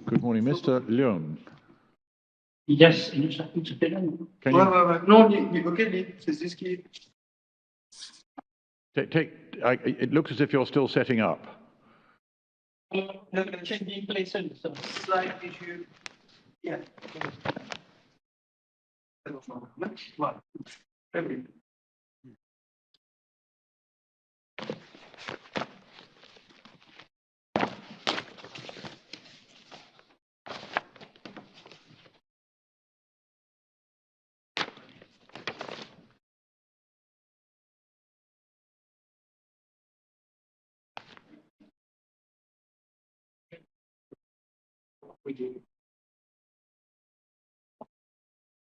Good morning, Mr. Leung. Yes, can No, it looks as if you're still setting up. changing places. So. Slide issue. Yeah.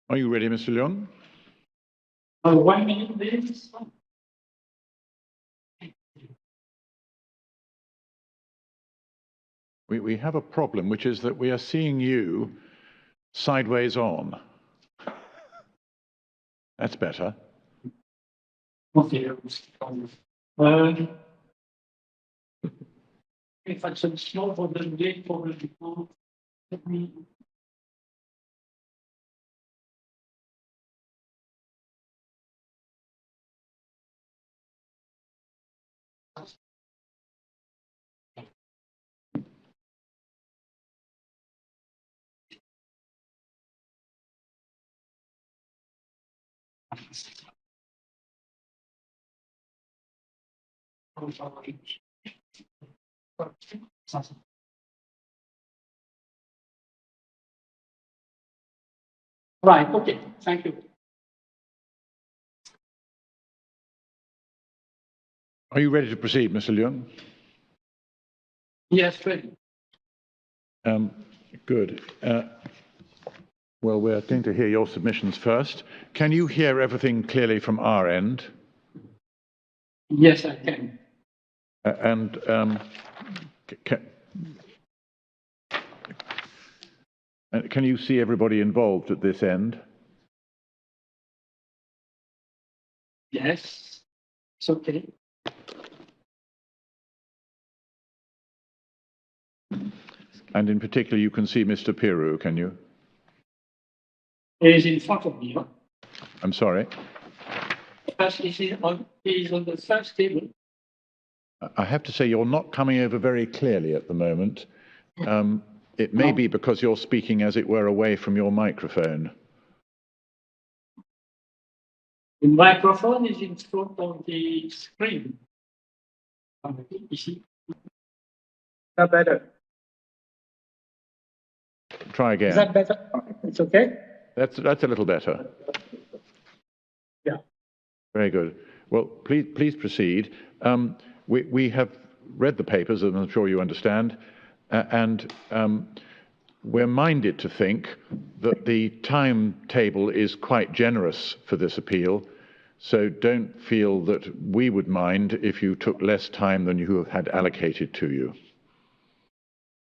Are you ready, Mr. Leung? 1 minute, please. We have a problem, which is that we are seeing you sideways on. That's better. Okay. If I should slow for the date for the report, let me. Right, okay, thank you. Are you ready to proceed, Mr. Leung? Yes, ready. Good. Well, we're going to hear your submissions first. Can you hear everything clearly from our end? Yes, I can. Can you see everybody involved at this end? Yes, it's okay. And in particular, you can see Mr. Piru, can you? He is in front of me. Huh? I'm sorry? First, he is on the first table. I have to say you're not coming over very clearly at the moment. It may be because you're speaking, as it were, away from your microphone. The microphone is in front of the screen. You see? That better. Try again. Is that better? It's okay? That's a little better. Yeah. Very good. Well, please proceed. We have read the papers, and I'm sure you understand, and we're minded to think that the timetable is quite generous for this appeal, so don't feel that we would mind if you took less time than you had allocated to you.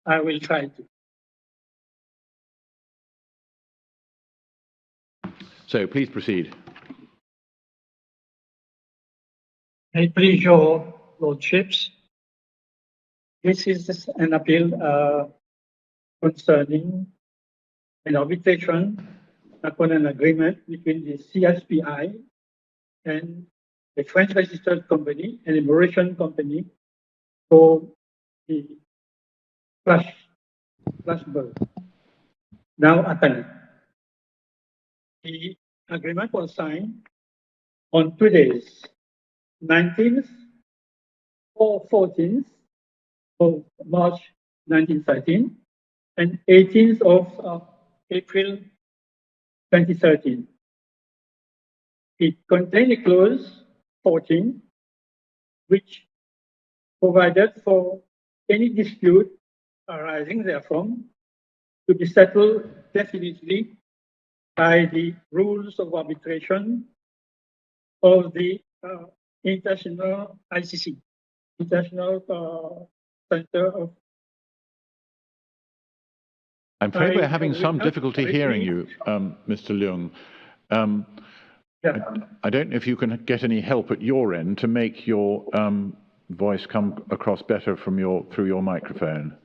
I will try to. So please proceed. I please your lordships. This is an appeal concerning an arbitration upon an agreement between the CSPI and a French registered company and a Mauritian company for the Flashbird, now Appellant. The agreement was signed on 2 days, 19th or 14th of March 1913 and 18th of April 2013. It contained a clause 14, which provided for any dispute arising therefrom to be settled definitely by the rules of arbitration of the international ICC, International Center of. I'm afraid we're having some difficulty hearing you, Mr. Leung. I don't know if you can get any help at your end to make your voice come across better from through your microphone.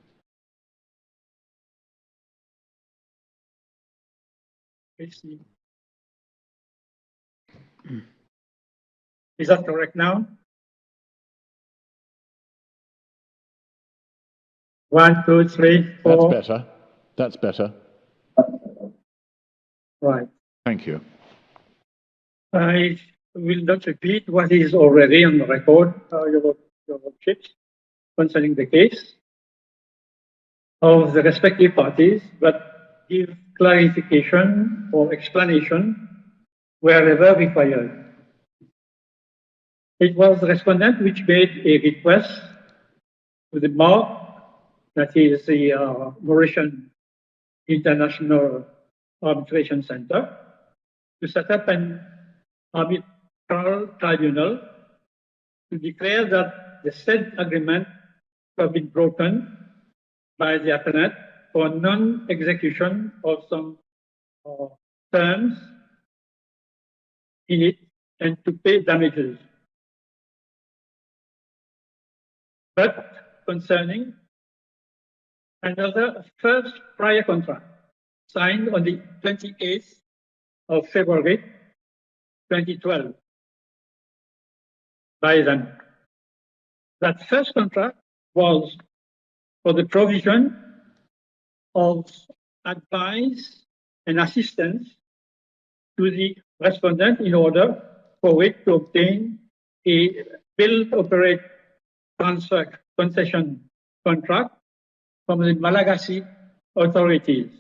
Let's see. Is that correct now? 1, 2, 3, 4. That's better. That's better. Right. Thank you. I will not repeat what is already on the record, your worksheets, concerning the case of the respective parties, but give clarification or explanation wherever required. It was the respondent which made a request to the MARC, that is the Mauritian International Arbitration Center, to set up an arbitral tribunal to declare that the said agreement have been broken by the appellant for non-execution of some terms in it and to pay damages. But concerning another first prior contract signed on the 28th of February 2012 by them. That first contract was for the provision of advice and assistance to the respondent in order for it to obtain a build, operate, transfer concession contract from the Malagasy authorities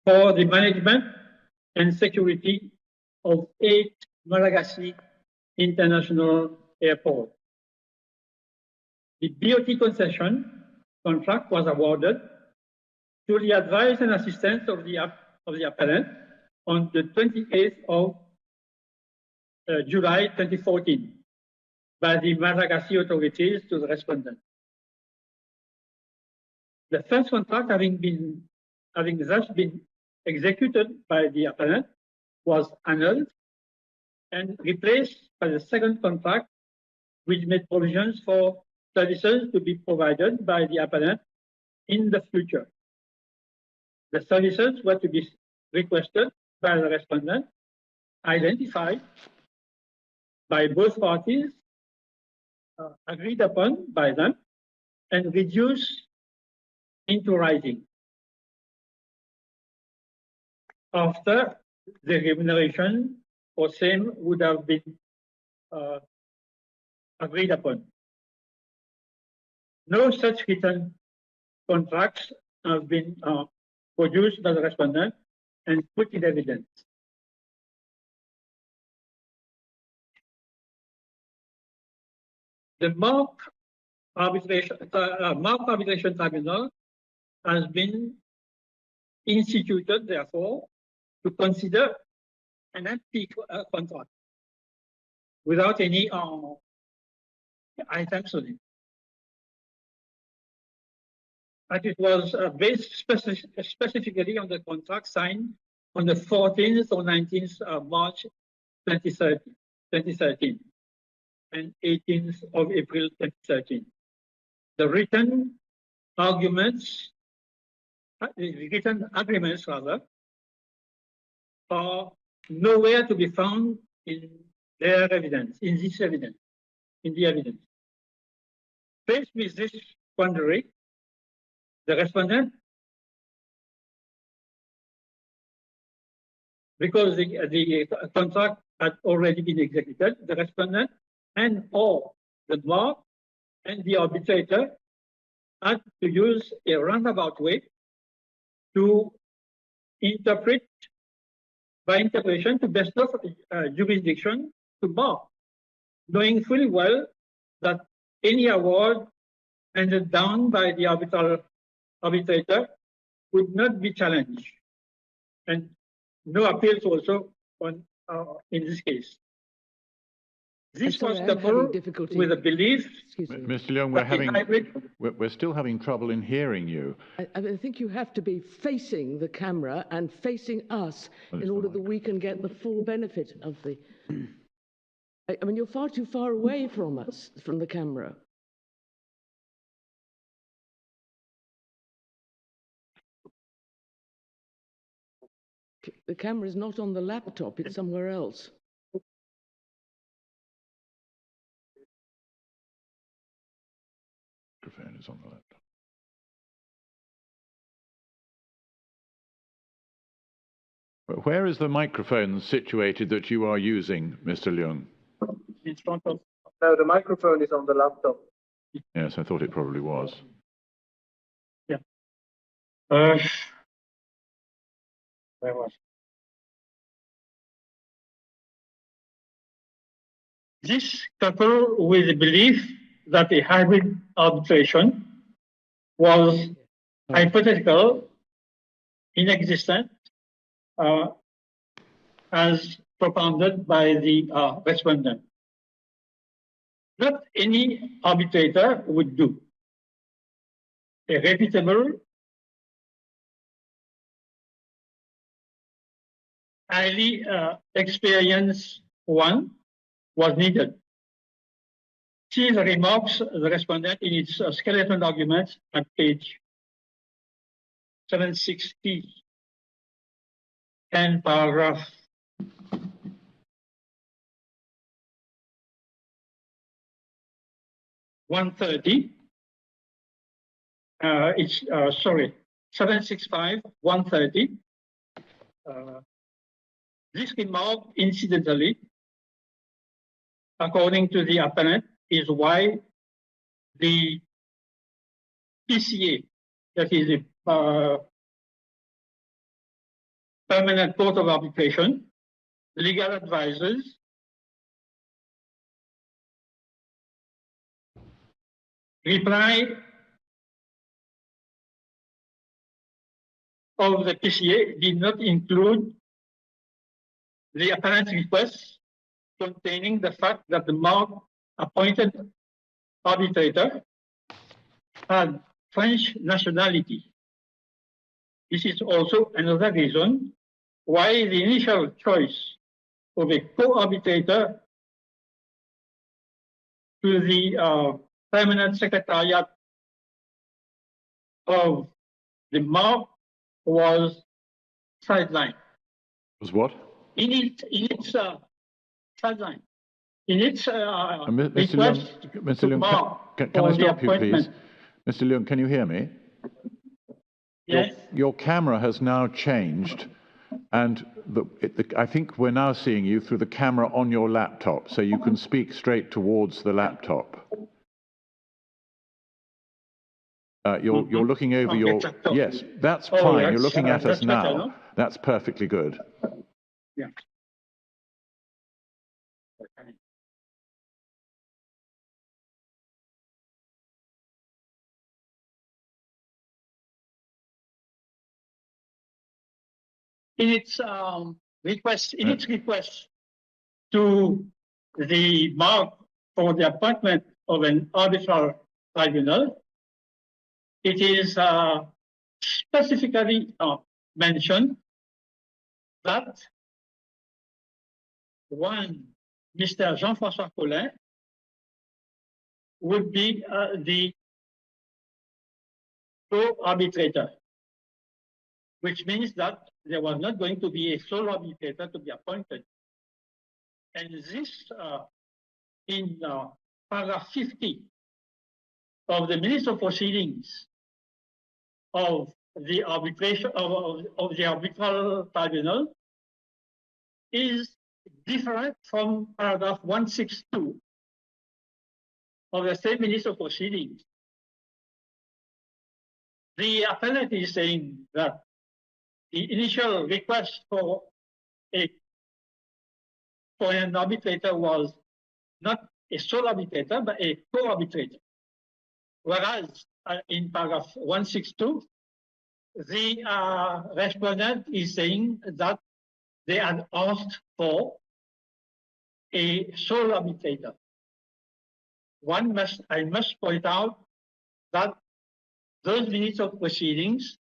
for the management and security of 8 Malagasy International Airport. The BOT concession contract was awarded to the advice and assistance of the appellant on the 28th of July 2014 by the Malagasy authorities to the respondent. The first contract having thus been executed by the appellant was annulled and replaced by the second contract, which made provisions for services to be provided by the appellant in the future. The services were to be requested by the respondent, identified by both parties, agreed upon by them, and reduced into writing. After the remuneration for same would have been agreed upon. No such written contracts have been produced by the respondent and put in evidence. The MARC Arbitration Tribunal has been instituted, therefore, to consider an empty contract without any items on it. And it was based specifically on the contract signed on the 14th or 19th of March 2013 and 18th of April 2013. The written agreements rather, are nowhere to be found in their evidence, in the evidence. Faced with this quandary, the respondent, because the contract had already been executed, the respondent and or the MARC and the arbitrator had to use a roundabout way to interpret, by interpretation, to bestow jurisdiction to MARC, knowing fully well that any award handed down by the arbitrator would not be challenged, and no appeals also on in this case. This was coupled with a belief. Mr. Leung, we're still having trouble in hearing you. I think you have to be facing the camera and facing us in order that we can get the full benefit of the... I mean, you're far too far away from us, from the camera. The camera is not on the laptop, it's somewhere else. Microphone is on the laptop. Where is the microphone situated that you are using, Mr. Leung? In front of. No, the microphone is on the laptop. Yes, I thought it probably was. Yeah. Where was it? This coupled with the belief that a hybrid arbitration was hypothetical, inexistent, as propounded by the respondent. Not any arbitrator would do. A reputable, highly experienced one was needed. See the remarks of the respondent in its skeleton arguments at page 760 and paragraph 130. It's 765, 130. This remark, incidentally, according to the appellant, is why the PCA, that is the Permanent Court of Arbitration, legal advisors, reply of the PCA did not include the appellant's request containing the fact that the MARC appointed arbitrator had French nationality. This is also another reason why the initial choice of a co-arbitrator to the permanent secretariat of the MARC was sidelined. Was what? In its sideline. In its Mr. request Leung, to MARC can for I the stop you, please? appointment. Mr. Leung, can you hear me? Yes. Your camera has now changed, and I think we're now seeing you through the camera on your laptop, so you can speak straight towards the laptop. You're looking over your... Yes, that's fine. Yes, You're looking at us that's better, now. no? That's perfectly good. Yeah. In its request to the MARC for the appointment of an arbitral tribunal, it is specifically mentioned that one, Mr. Jean-François Collin, would be the co-arbitrator, which means that there was not going to be a sole arbitrator to be appointed. And this, in paragraph 50 of the minutes of proceedings of the arbitration of the arbitral tribunal, is different from paragraph 162 of the same minutes of proceedings. The appellant is saying that the initial request for an arbitrator was not a sole arbitrator, but a co-arbitrator. Whereas in paragraph 162, the respondent is saying that they had asked for a sole arbitrator. I must point out that those minutes of proceedings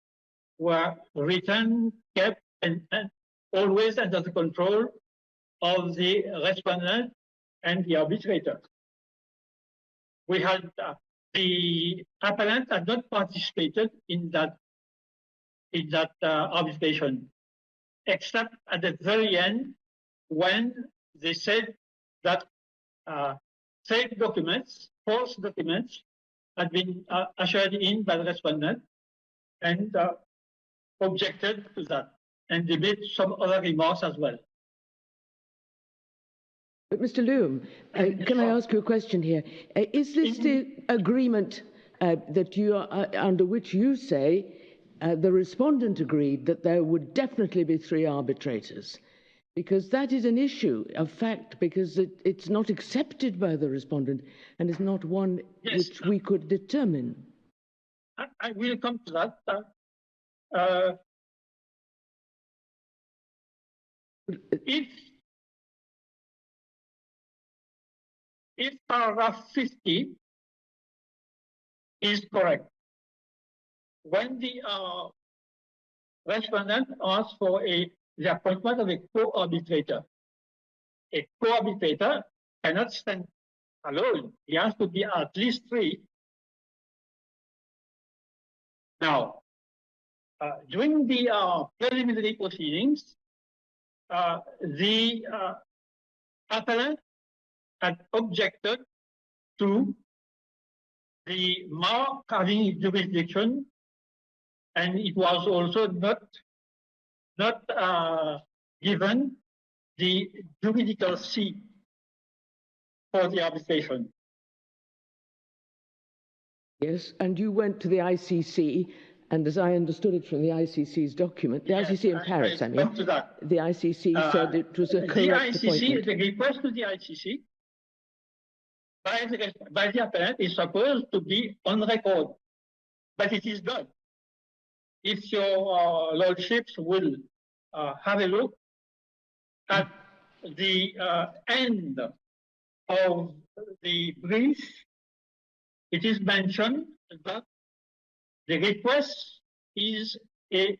were written, kept, and always under the control of the respondent and the arbitrator. We had the appellant had not participated in that arbitration. except at the very end when they said that fake documents, false documents, had been ushered in by the respondent and objected to that. And they made some other remarks as well. But Mr. Loom, can I ask you a question here? Is this the agreement that you are, under which you say the respondent agreed that there would definitely be 3 arbitrators? Because that is an issue of fact, because it's not accepted by the respondent and is not one which we could determine. I will come to that. If paragraph 50 is correct, when the respondent asks for the appointment of a co-arbitrator cannot stand alone. He has to be at least 3. Now, during the preliminary proceedings, the appellant had objected to the mark having jurisdiction, and it was also not given the juridical seat for the arbitration. Yes, and you went to the ICC, and as I understood it from the ICC's document, the ICC in Paris, I mean, the ICC said it was a correct appointment. The request to the ICC by the appellant is supposed to be on record, but it is not. If your lordships will have a look at the end of the brief, it is mentioned that the request is a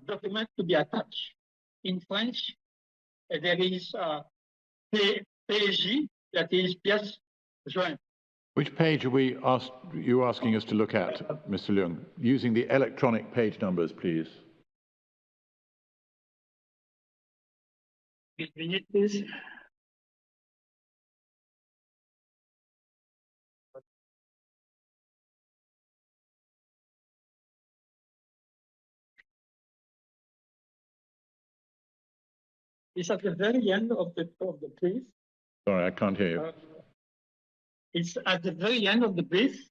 document to be attached. In French, there is PJ, that is pièce jointe. Which page are you asking us to look at, Mr. Leung? Using the electronic page numbers, please. Wait a minute, please. It's at the very end of the brief. Sorry, I can't hear you. It's at the very end of the brief.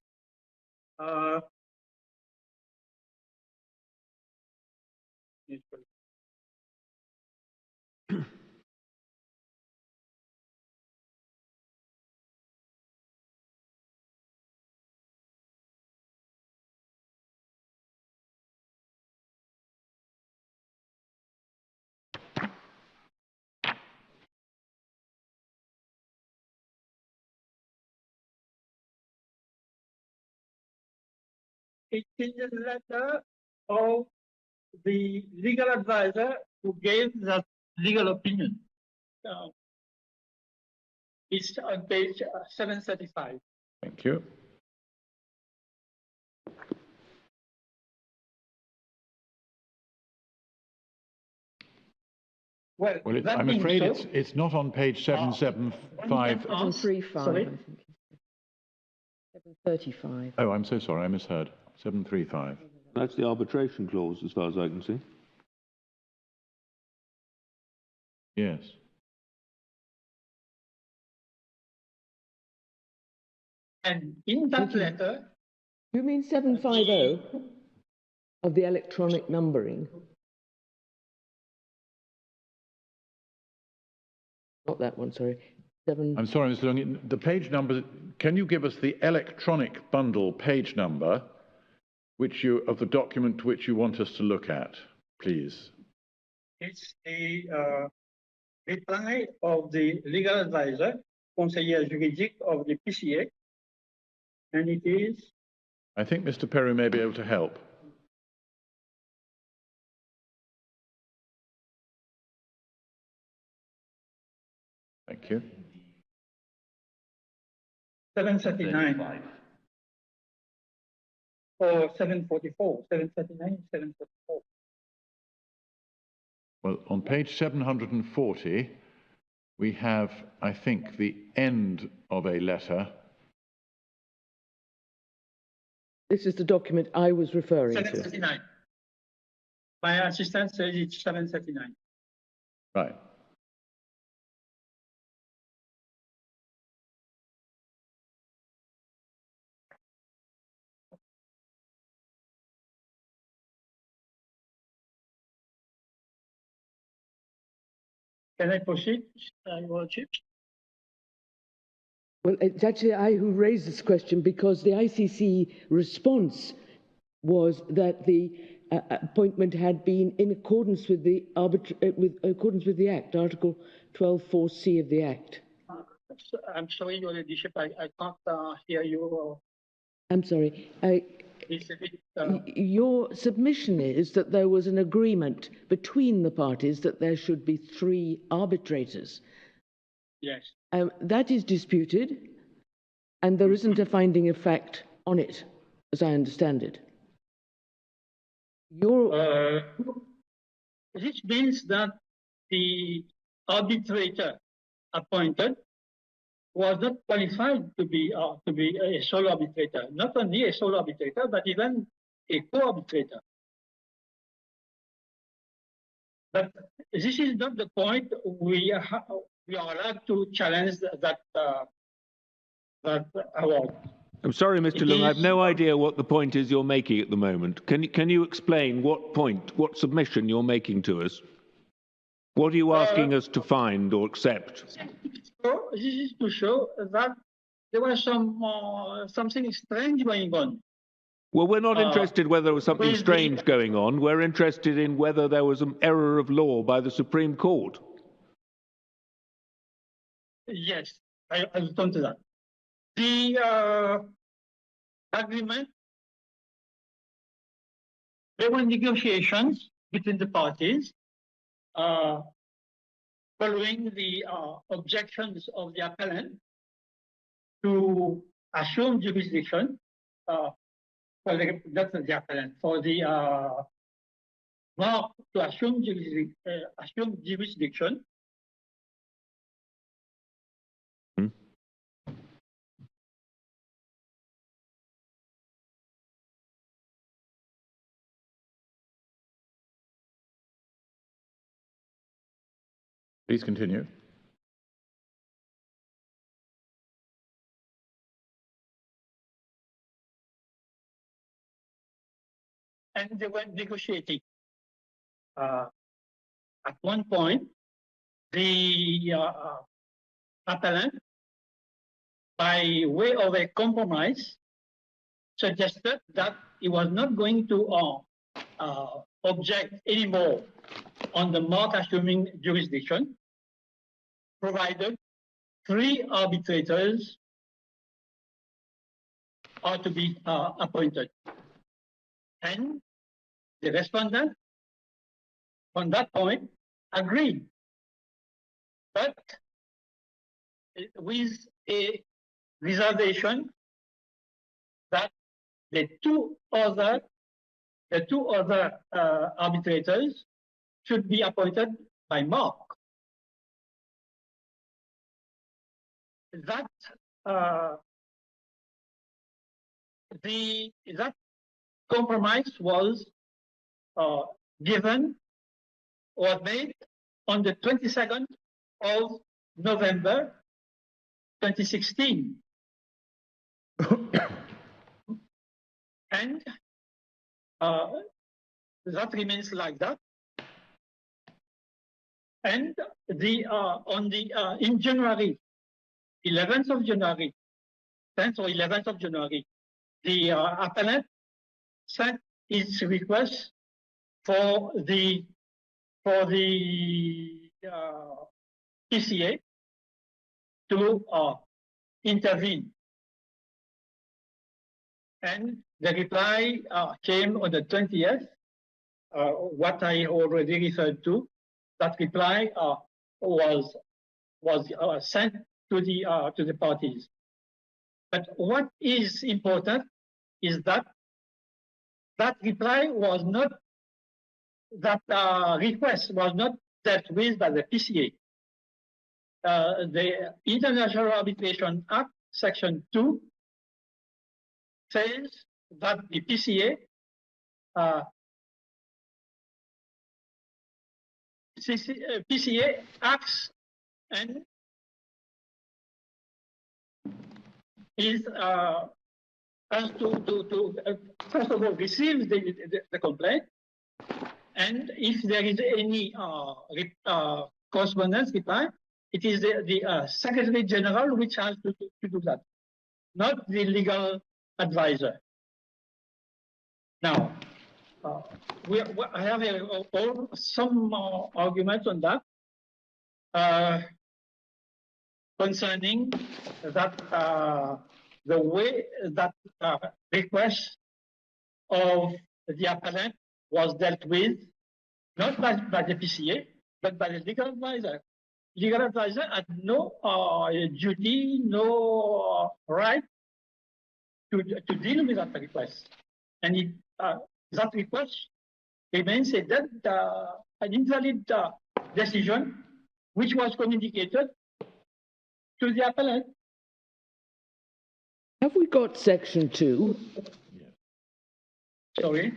It's in the letter of the legal advisor who gave that legal opinion. It's on page 735. Thank you. Well, I'm afraid it's not on page 775. 735, Sorry? I think. 735. Oh, I'm so sorry, I misheard. 735. That's the arbitration clause, as far as I can see. Yes. And in that letter, You mean 750 of the electronic numbering? Not that one, sorry. I'm sorry, Mr. Leung, the page number, can you give us the electronic bundle page number of the document which you want us to look at, please? it's the reply of the legal advisor, conseiller juridique of the PCA, and it is. I think Mr. Perry may be able to help. Thank you. 739 or 744, 739, 744. Well, on page 740, we have, I think, the end of a letter. This is the document I was referring to. 739. My assistant says it's 739. Right. Can I proceed, Your Chief? Well, it's actually I who raised this question because the ICC response was that the appointment had been in accordance with the Act, Article 12(4)(c) of the Act. I'm sorry, Your Ladyship, I can't hear you. I'm sorry. It's a bit, Your submission is that there was an agreement between the parties that there should be 3 arbitrators. yes. That is disputed, and there isn't a finding of fact on it, as I understand it. This means that the arbitrator appointed was not qualified to be a sole arbitrator. Not only a sole arbitrator, but even a co-arbitrator. But this is not the point. We are allowed to challenge that award. I'm sorry, Mr. Leung, I have no idea what the point is you're making at the moment. Can you explain what point, what submission you're making to us? What are you asking us to find or accept? So this is to show that there was something strange going on. Well, we're not interested whether there was something with strange going on. We're interested in whether there was an error of law by the Supreme Court. Yes, I'll return to that. The agreement, there were negotiations between the parties following the objections of the appellant to assume jurisdiction, not the appellant, for the mark to assume jurisdiction. Please continue. And they were negotiating. At one point, the appellant, by way of a compromise, suggested that he was not going to object anymore on the mark assuming jurisdiction, provided 3 arbitrators are to be appointed. And the respondent, on that point, agreed, but with a reservation that the two other arbitrators should be appointed by mark. That that compromise was made on the 22nd of November 2016. And that remains like that. And in January, 11th of January, 10th or 11th of January, the appellant sent its request for the PCA to intervene. And the reply came on the 20th, what I already referred to. That reply was sent to the parties. But what is important is that that reply was not that request was not dealt with by the PCA. The International Arbitration Act, Section 2, says that the PCA acts and is has to first of all receive the complaint, and if there is any correspondence reply, it is the Secretary General which has to do that, not the legal advisor. Now, I have some arguments on that concerning that the way that request of the appellant was dealt with, not by the PCA, but by the legal advisor. Legal advisor had no duty, no right to deal with that request. And that request remains an invalid decision which was communicated to the appellant. Have we got Section 2? Sorry?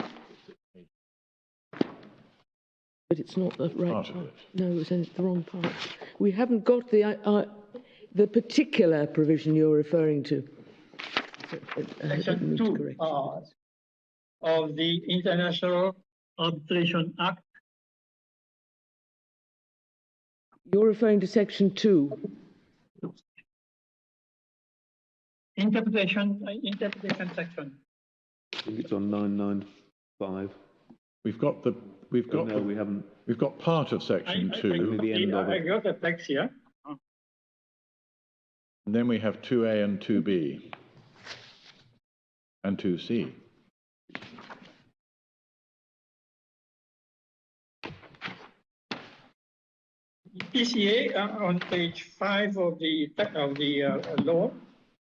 But it's not the right Part of part. it. No, it's the wrong part. We haven't got the particular provision you're referring to. Section 2 of the International Arbitration Act. You're referring to Section 2. Interpretation section. I think it's on 995. We've got we've got part of Section 2, the end of it. I got the text here. and then we have 2A and 2B, and 2C. PCA on page 5 of the law.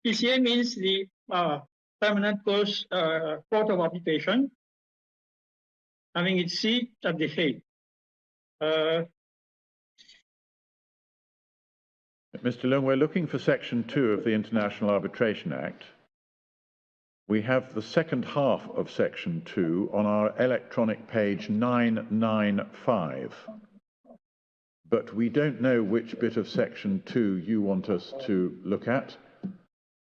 PCA means the Permanent Court of Arbitration, having its seat at the Hague. Mr. Leung, we're looking for Section 2 of the International Arbitration Act. We have the second half of Section 2 on our electronic page 995. But we don't know which bit of Section 2 you want us to look at.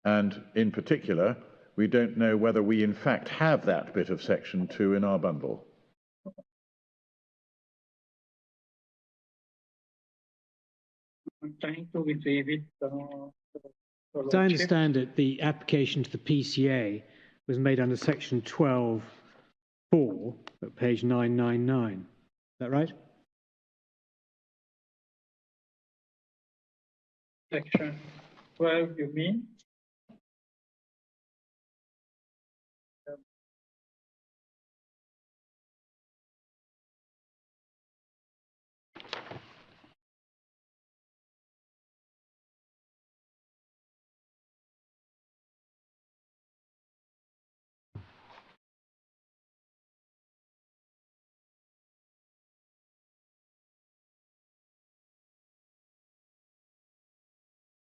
And in particular, we don't know whether we in fact have that bit of Section 2 in our bundle. I'm trying to retrieve it. As I understand it, the application to the PCA was made under Section 12(4) at page 999. Is that right? Section 12, you mean?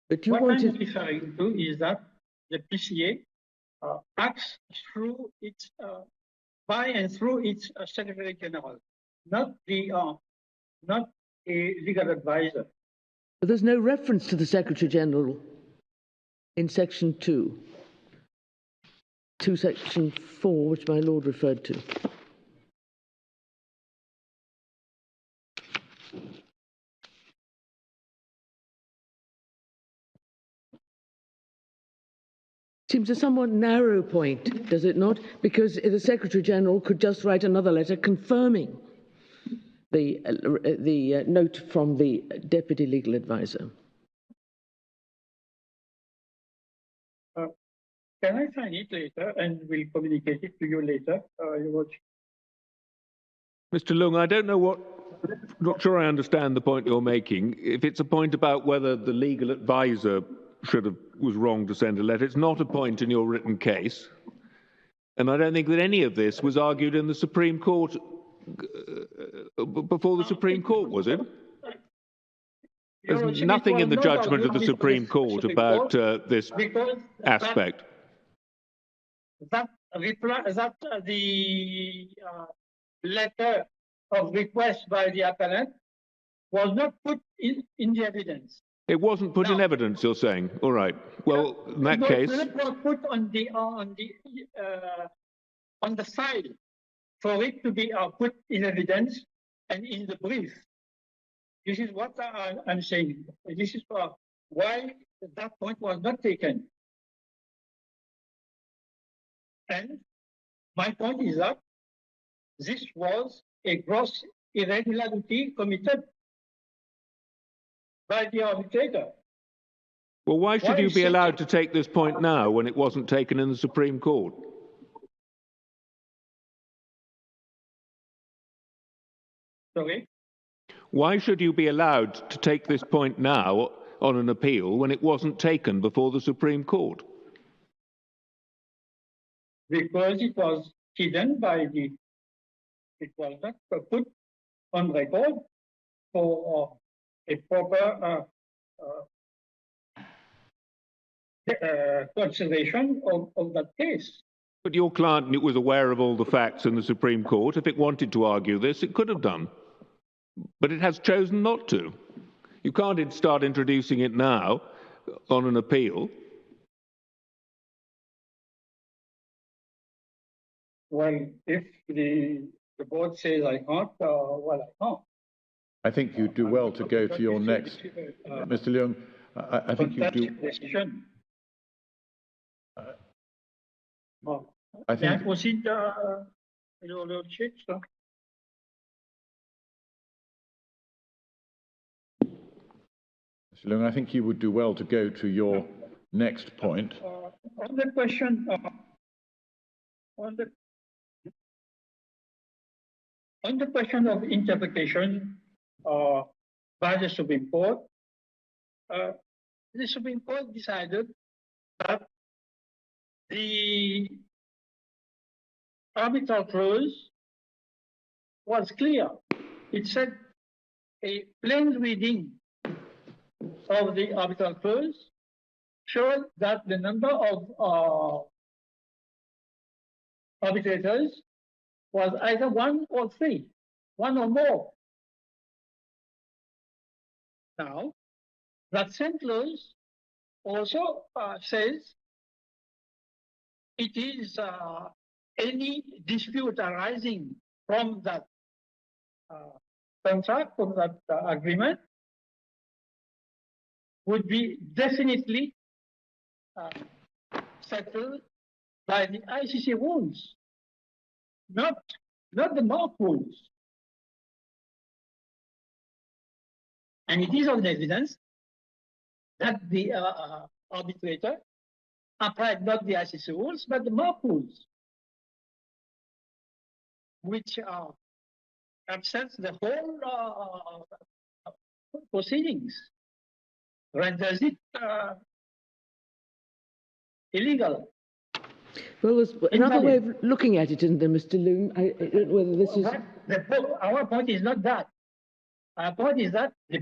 But you what wanted... I'm referring to is that the PCA acts through its by and through its Secretary General, not a legal advisor. But there's no reference to the Secretary General in Section 2. To Section 4, which my Lord referred to. Seems a somewhat narrow point, does it not? Because the Secretary General could just write another letter confirming the note from the Deputy Legal Advisor. Can I find it later and we'll communicate it to you later? Mr. Leung, I don't know what, not sure I understand the point you're making. If it's a point about whether the legal advisor was wrong to send a letter, it's not a point in your written case. And I don't think that any of this was argued in the Supreme Court before the Supreme Court, was it? Your There's Lordship, it nothing was in the not judgment of argued the before Supreme Court Supreme about Court this because aspect. that the letter of request by the appellant was not put in the evidence. It wasn't put in No. evidence, you're saying. All right. Well, in that case, It was put on the file for it to be put in evidence and in the brief. This is what I'm saying. This is why that point was not taken. And my point is that this was a gross irregularity committed by the arbitrator. well, why should Why you is be it- allowed to take this point now when it wasn't taken in the Supreme Court? Sorry? Why should you be allowed to take this point now on an appeal when it wasn't taken before the Supreme Court? Because it was hidden it was not put on record for a proper consideration of that case. But your client was aware of all the facts in the Supreme Court. If it wanted to argue this, it could have done. But it has chosen not to. You can't start introducing it now on an appeal. Well, if the board says I can't, well, I can't. I think you do well to go to your next, Mr. Leung. I think you do. Decision. I May I think proceed, Your Lordship, sir? Mr. Leung, I think you would do well to go to your next point. On the question, on the question of interpretation by the Supreme Court, the Supreme Court decided that the arbitral clause was clear. It said a plain reading of the arbitral clause showed that the number of arbitrators was either one or three, one or more. Now, that same clause also says it is any dispute arising from that contract, from that agreement, would be definitely settled by the ICC rules, not the MARC rules. And it is on evidence that the arbitrator applied not the ICC rules, but the MARC rules, which upsets the whole proceedings, renders it illegal. Well, there's another way of looking at it, isn't there, Mr. Loon? I don't know whether this is... Our point is not that. Our point is that the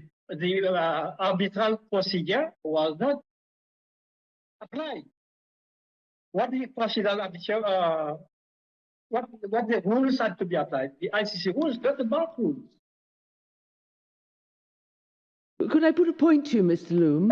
arbitral procedure was not applied. What the procedural what the rules had to be applied? The ICC rules, not the MARC rules. Could I put a point to you, Mr. Loom?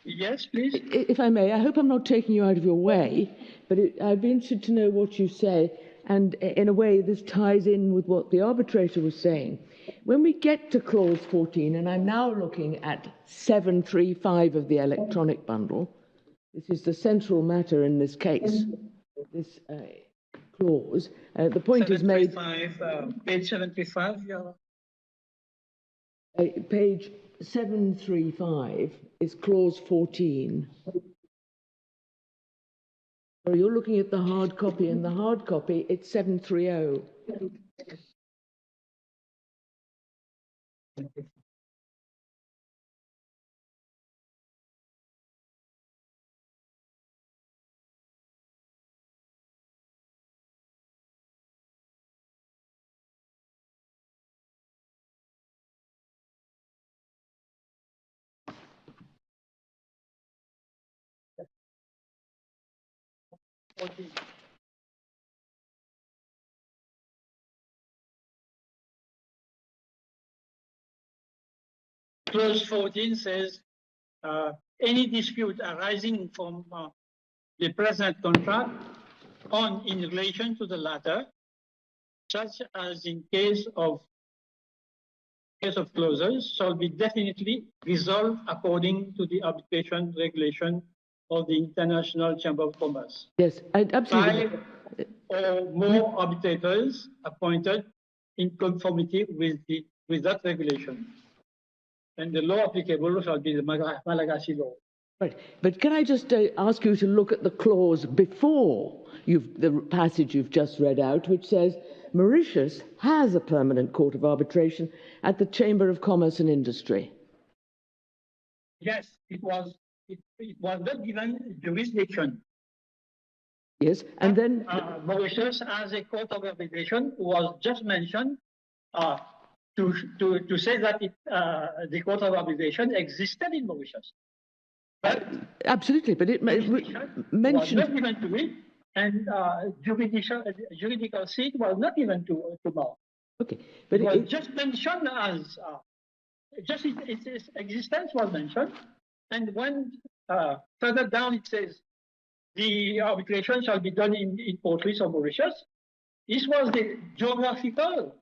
Yes, please. If I may, I hope I'm not taking you out of your way, but I'd be interested to know what you say, and in a way this ties in with what the arbitrator was saying. When we get to clause 14, and I'm now looking at 735 of the electronic bundle, this is the central matter in this case, this clause. The point is made... Page 735, yeah. Page 735 is clause 14. So you're looking at the hard copy. In the hard copy, it's 730. 14. Clause 14 says, any dispute arising from the present contract in relation to the latter, such as in case of clauses, shall be definitely resolved according to the arbitration regulation of the International Chamber of Commerce. Yes, absolutely. 5 or more arbitrators appointed in conformity with that regulation. And the law applicable shall be the Malagasy law. Right, but can I just ask you to look at the clause before the passage you've just read out, which says Mauritius has a permanent court of arbitration at the Chamber of Commerce and Industry. Yes, it was not given jurisdiction. Yes, and then Mauritius as a court of arbitration was just mentioned to say that the court of arbitration existed in Mauritius. But absolutely, but it was mentioned not given to it, and juridical seat was not given to Mark. Okay, but it was just mentioned as just its existence was mentioned, and when further down it says the arbitration shall be done in Port Louis or Mauritius. This was the geographical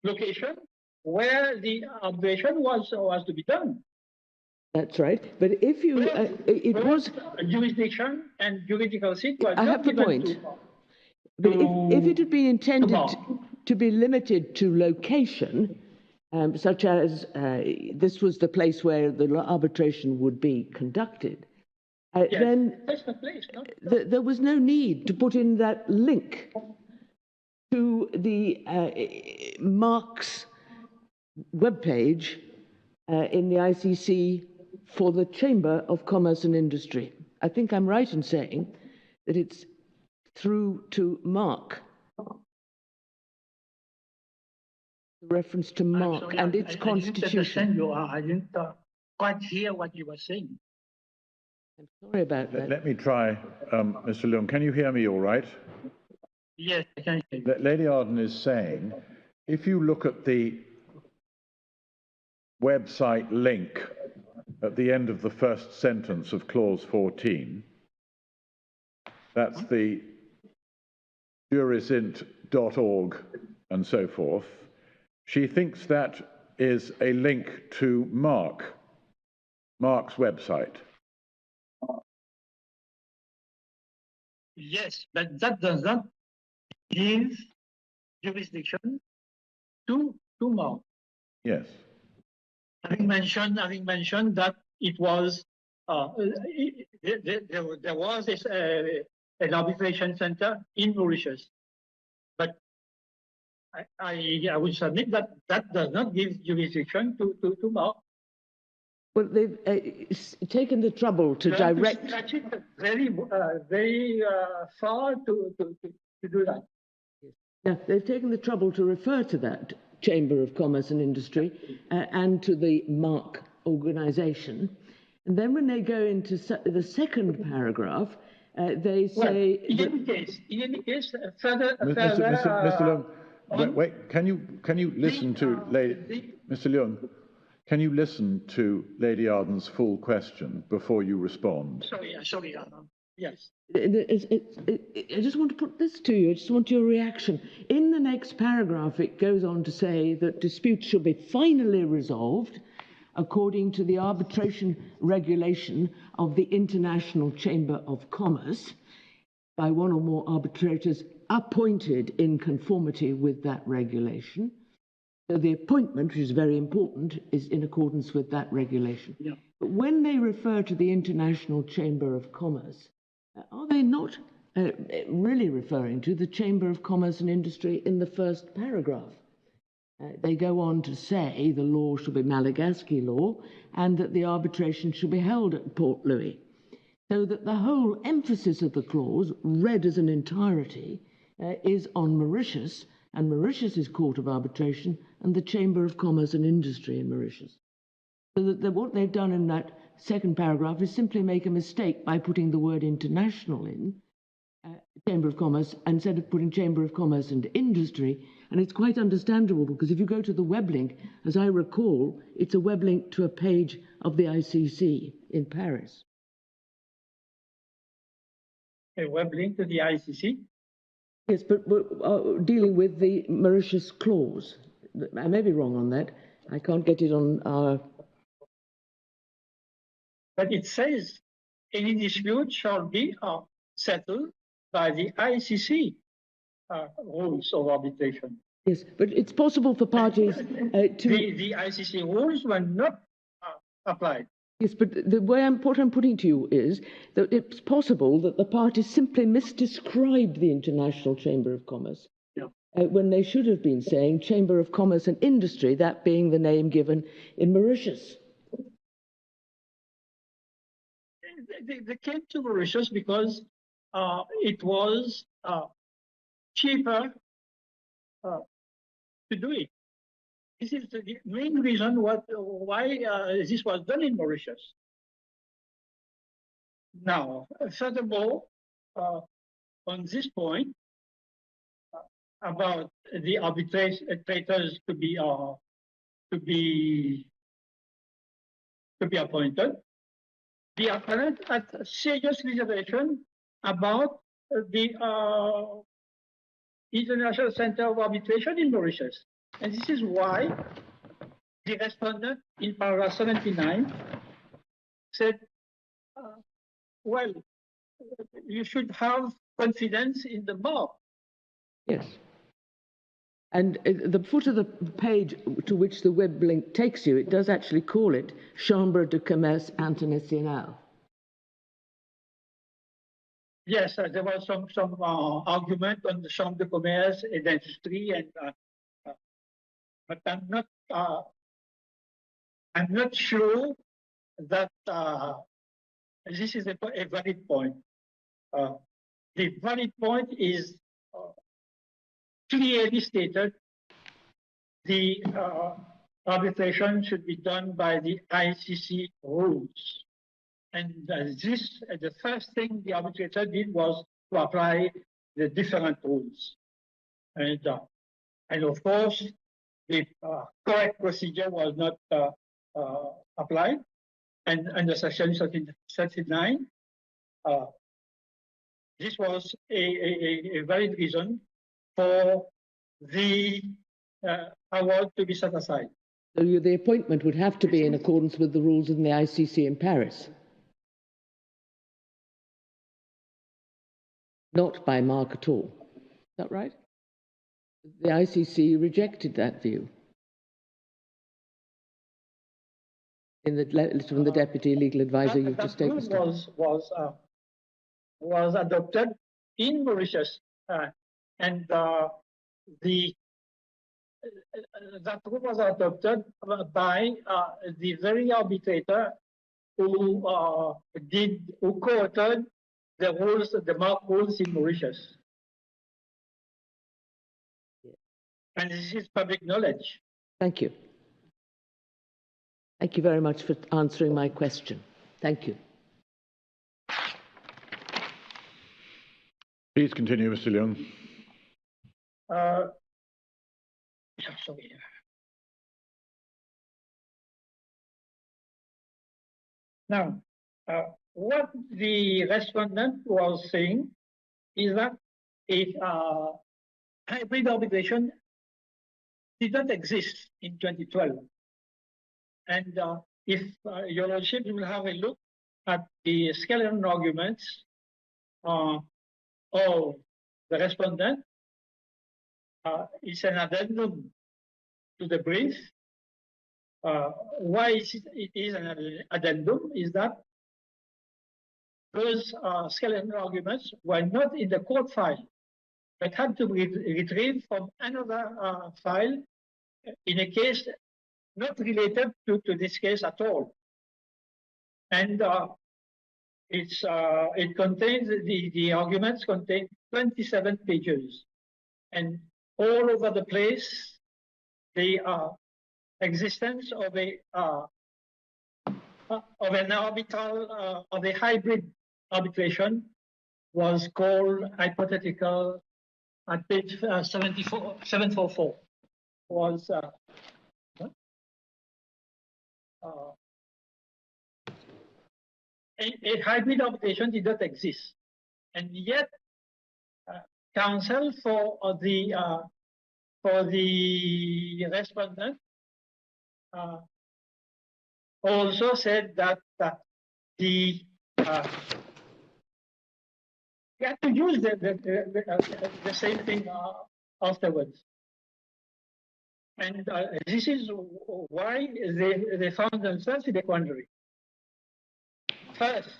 location where the arbitration was to be done. That's right. But if you, it was jurisdiction and juridical seat. I have the point. But if it had been intended to be limited to location, such as this was the place where the arbitration would be conducted, yes, then that's the place, no? There was no need to put in that link to the Mark's webpage in the ICC for the Chamber of Commerce and Industry. I think I'm right in saying that it's through to Mark. The reference to Mark Sorry, and its constitution. I didn't quite hear what you were saying. I'm sorry about that. Let me try, Mr. Leung. Can you hear me all right? Yes, I can hear you. Lady Arden is saying, if you look at the website link at the end of the first sentence of clause 14, that's the jurisint.org and so forth, she thinks that is a link to Mark's website. Yes, but that does not give jurisdiction to Mark. Yes. Having mentioned that it was there was this, an arbitration center in Mauritius, but I would submit that that does not give jurisdiction to Mark. Well, they've taken the trouble to direct. Stretch it very far to do that. Now, they've taken the trouble to refer to that Chamber of Commerce and Industry and to the Mark organisation. And then when they go into the second paragraph, they say... Well, in any case, further... Mr. Leung, wait, can you listen to Lady... Mr. Leung, can you listen to Lady Arden's full question before you respond? Sorry, yes. I just want to put this to you. I just want your reaction. In the next paragraph, it goes on to say that disputes shall be finally resolved according to the arbitration regulation of the International Chamber of Commerce by one or more arbitrators appointed in conformity with that regulation. So the appointment, which is very important, is in accordance with that regulation. Yeah. But when they refer to the International Chamber of Commerce, are they not really referring to the Chamber of Commerce and Industry in the first paragraph? They go on to say the law shall be Malagasy law and that the arbitration shall be held at Port Louis. So that the whole emphasis of the clause, read as an entirety, is on Mauritius and Mauritius's Court of Arbitration and the Chamber of Commerce and Industry in Mauritius. So that what they've done in that second paragraph is simply make a mistake by putting the word international in, Chamber of Commerce, instead of putting Chamber of Commerce and Industry. And it's quite understandable because if you go to the web link, as I recall, it's a web link to a page of the ICC in Paris. A web link to the ICC? Yes, but we're dealing with the Mauritius clause. I may be wrong on that. I can't get it on our... But it says any dispute shall be settled by the ICC rules of arbitration. Yes, but it's possible for parties to... The ICC rules were not applied. Yes, but what I'm putting to you is that it's possible that the parties simply misdescribed the International Chamber of Commerce when they should have been saying Chamber of Commerce and Industry, that being the name given in Mauritius. They came to Mauritius because it was cheaper to do it. This is the main reason why this was done in Mauritius. Now, furthermore, on this point about the arbitrators to be appointed, the appellant had serious reservation about the International Center of Arbitration in Mauritius. And this is why the respondent in paragraph 79 said, well, you should have confidence in the bar. Yes. And the foot of the page to which the web link takes you, it does actually call it Chambre de Commerce International. Yes, there was some argument on the Chambre de Commerce et d'Industrie, and but I'm not sure that this is a valid point. The valid point is clearly stated: the arbitration should be done by the ICC rules. And the first thing the arbitrator did was to apply the different rules. And of course, the correct procedure was not applied. And under section 39, this was a valid reason for the award to be set aside. So the appointment would have to be in accordance with the rules in the ICC in Paris? Not by Mark at all. Is that right? The ICC rejected that view in the letter from the Deputy Legal Advisor you've just taken. Was adopted in Mauritius, and that rule was adopted by the very arbitrator who co-authored the rules, the mark rules in Mauritius. And this is public knowledge. Thank you. Thank you very much for answering my question. Thank you. Please continue, Mr. Leung. Sorry. Now, what the respondent was saying is that if hybrid arbitration did not exist in 2012, and if your lordship will have a look at the skeleton arguments of the respondent, it's an addendum to the brief. Why it is an addendum is that those skeleton arguments were not in the court file, but had to be retrieved from another file in a case not related to this case at all. And it contains, the arguments contain 27 pages. And all over the place, the existence of a of an arbitral of a hybrid arbitration was called hypothetical at page 744 was a hybrid arbitration did not exist, and yet counsel for the respondent also said that the you have to use the same thing afterwards. And this is why they found themselves in a quandary. First,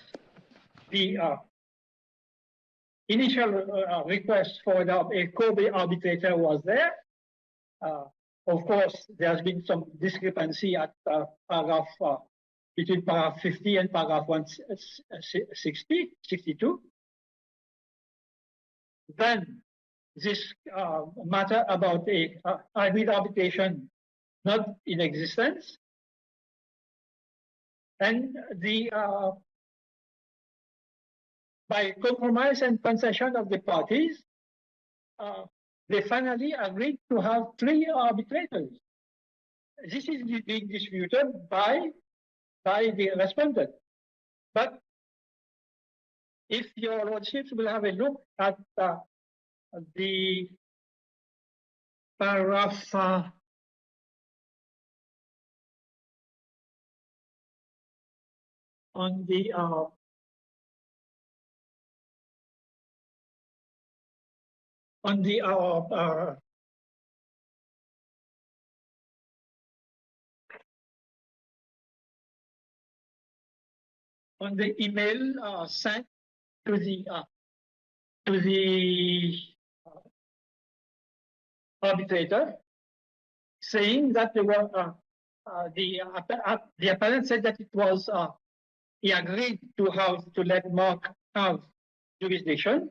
the initial request for a Kobe arbitrator was there. Of course, there has been some discrepancy at paragraph between paragraph 50 and paragraph 62. Then this matter about a hybrid arbitration not in existence, and the by compromise and concession of the parties, they finally agreed to have 3 arbitrators. This is being disputed by the respondent. But if your lordships will have a look at the paragraph on the email sent to the arbitrator, saying that they were the appellant said that it was he agreed to let Mark have jurisdiction,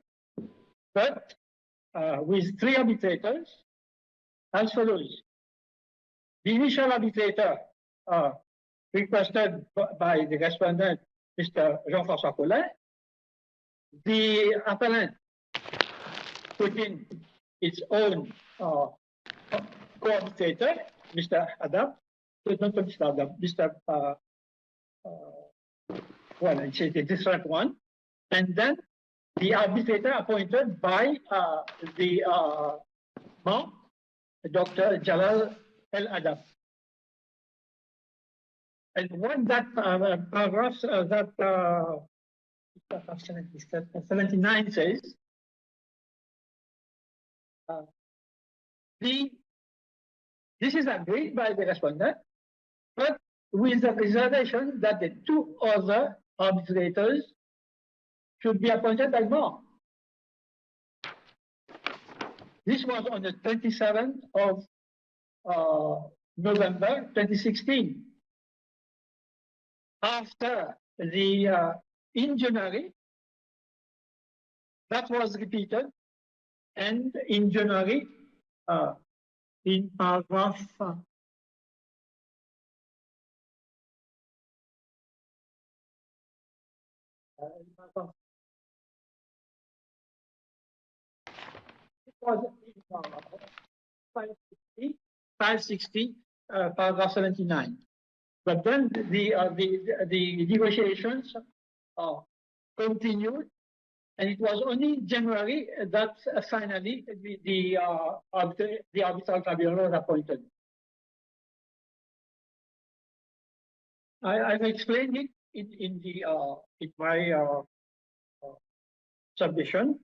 but with 3 arbitrators as follows. The initial arbitrator requested by the respondent, Mr. Jean-François Collin. The appellant put in its own co-arbitrator, Mr. Adam, not Mr. Adam, Mr. Well, it's a different one. And then the arbitrator appointed by the Dr. Jalal El Adam. And when that paragraph, 79 says, this is agreed by the respondent, but with the reservation that the 2 other arbitrators should be appointed by Mark. This was on the 27th of November 2016. After the in January, that was repeated, and in January, in paragraph it was 560, paragraph 79. But then the negotiations continued, and it was only in January that finally the arbitral tribunal was appointed. I've explained it in my submission.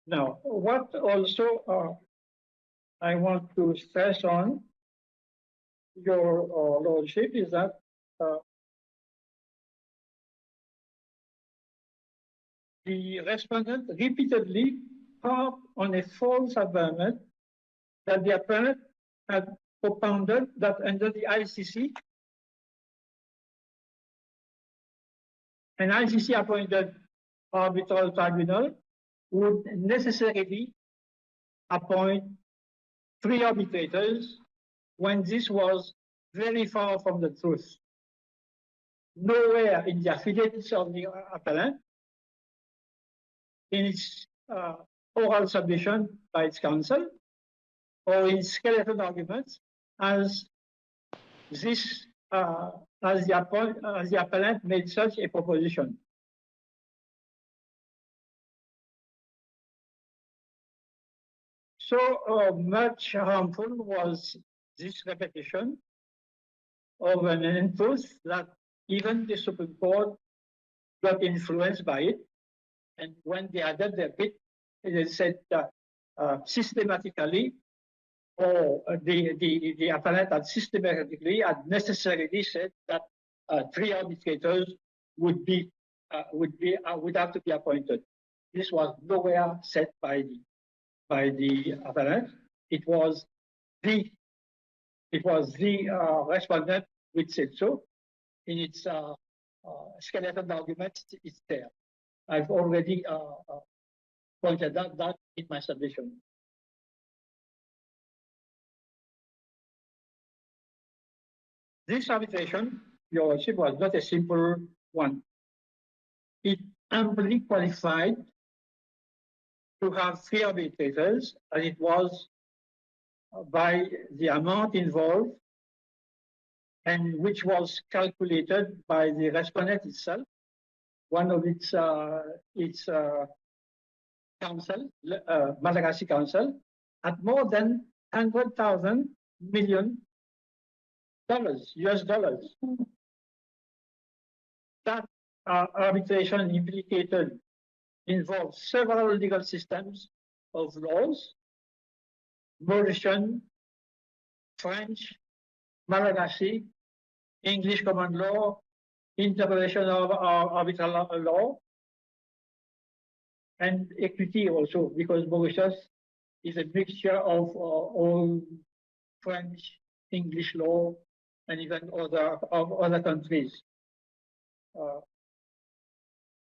Now, what also I want to stress on your lordship is that the respondent repeatedly harped on a false averment that the appellant had propounded that under the ICC, an ICC appointed arbitral tribunal would necessarily appoint 3 arbitrators when this was very far from the truth. Nowhere in the affidavits of the appellant, in its oral submission by its counsel, or in skeleton arguments, as this as the appellant made such a proposition. So much harmful was this repetition of an untruth that even the Supreme Court got influenced by it. And when they added their bit, they said that systematically, or the appellant had systematically and necessarily said that 3 arbitrators would have to be appointed. This was nowhere said by the appellant. It was the respondent which said so. In its skeleton argument, it's there. I've already pointed out that in my submission. This arbitration, Your Worship, was not a simple one. It amply qualified to have 3 arbitrators, and it was by the amount involved, and which was calculated by the respondent itself, one of its counsel, Malagasy counsel, at more than $100,000 million US dollars. That arbitration involves several legal systems of laws, Mauritian, French, Malagasy, English common law, interpretation of arbitral law, and equity also, because Mauritius is a mixture of all French, English law, and even other countries.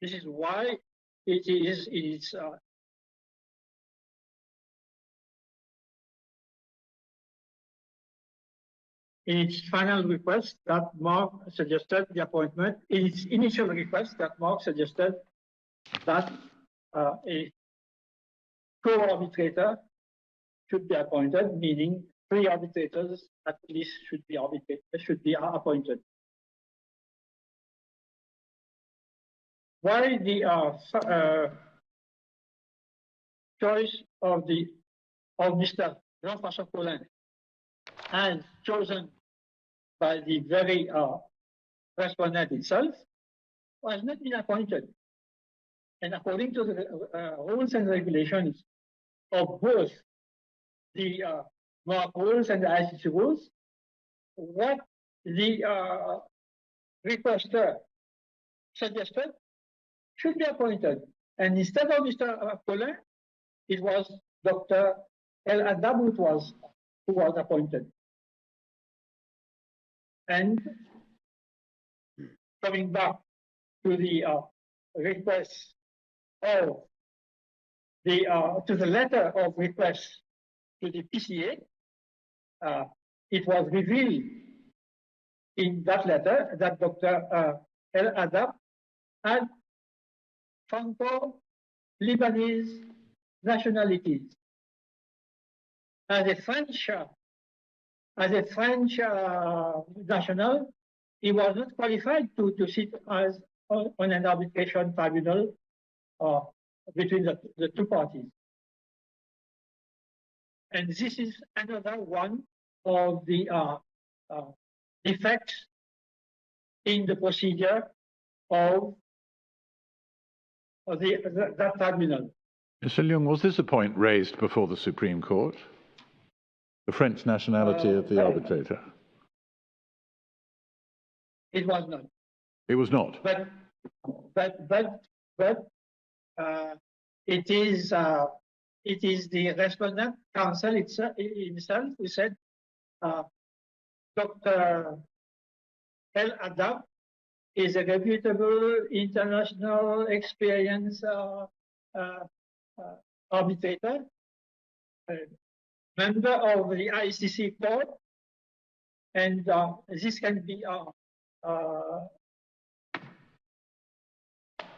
This is why it is in its final request that Mark suggested the appointment, in its initial request that Mark suggested that a co-arbitrator should be appointed, meaning 3 arbitrators at least should be appointed. Why the choice of Mr. Jean-François Collin and chosen by the very respondent itself was not been appointed. And according to the rules and regulations of both the MARC rules and the ICC rules, what the requester suggested should be appointed. And instead of Mr. Collin, it was Dr. El Adab who was appointed. And coming back to the request of to the letter of request to the PCA, it was revealed in that letter that Dr. El Adab had Franco-Lebanese nationalities. As a French national, he was not qualified to sit as on an arbitration tribunal between the 2 parties. And this is another one of the defects in the procedure of that tribunal. Mr. Leung, was this a point raised before the Supreme Court? The French nationality of the arbitrator? It was not. It was not. But it is the respondent counsel himself who said Dr. El Adab is a reputable international experience arbitrator, member of the ICC court, and this can be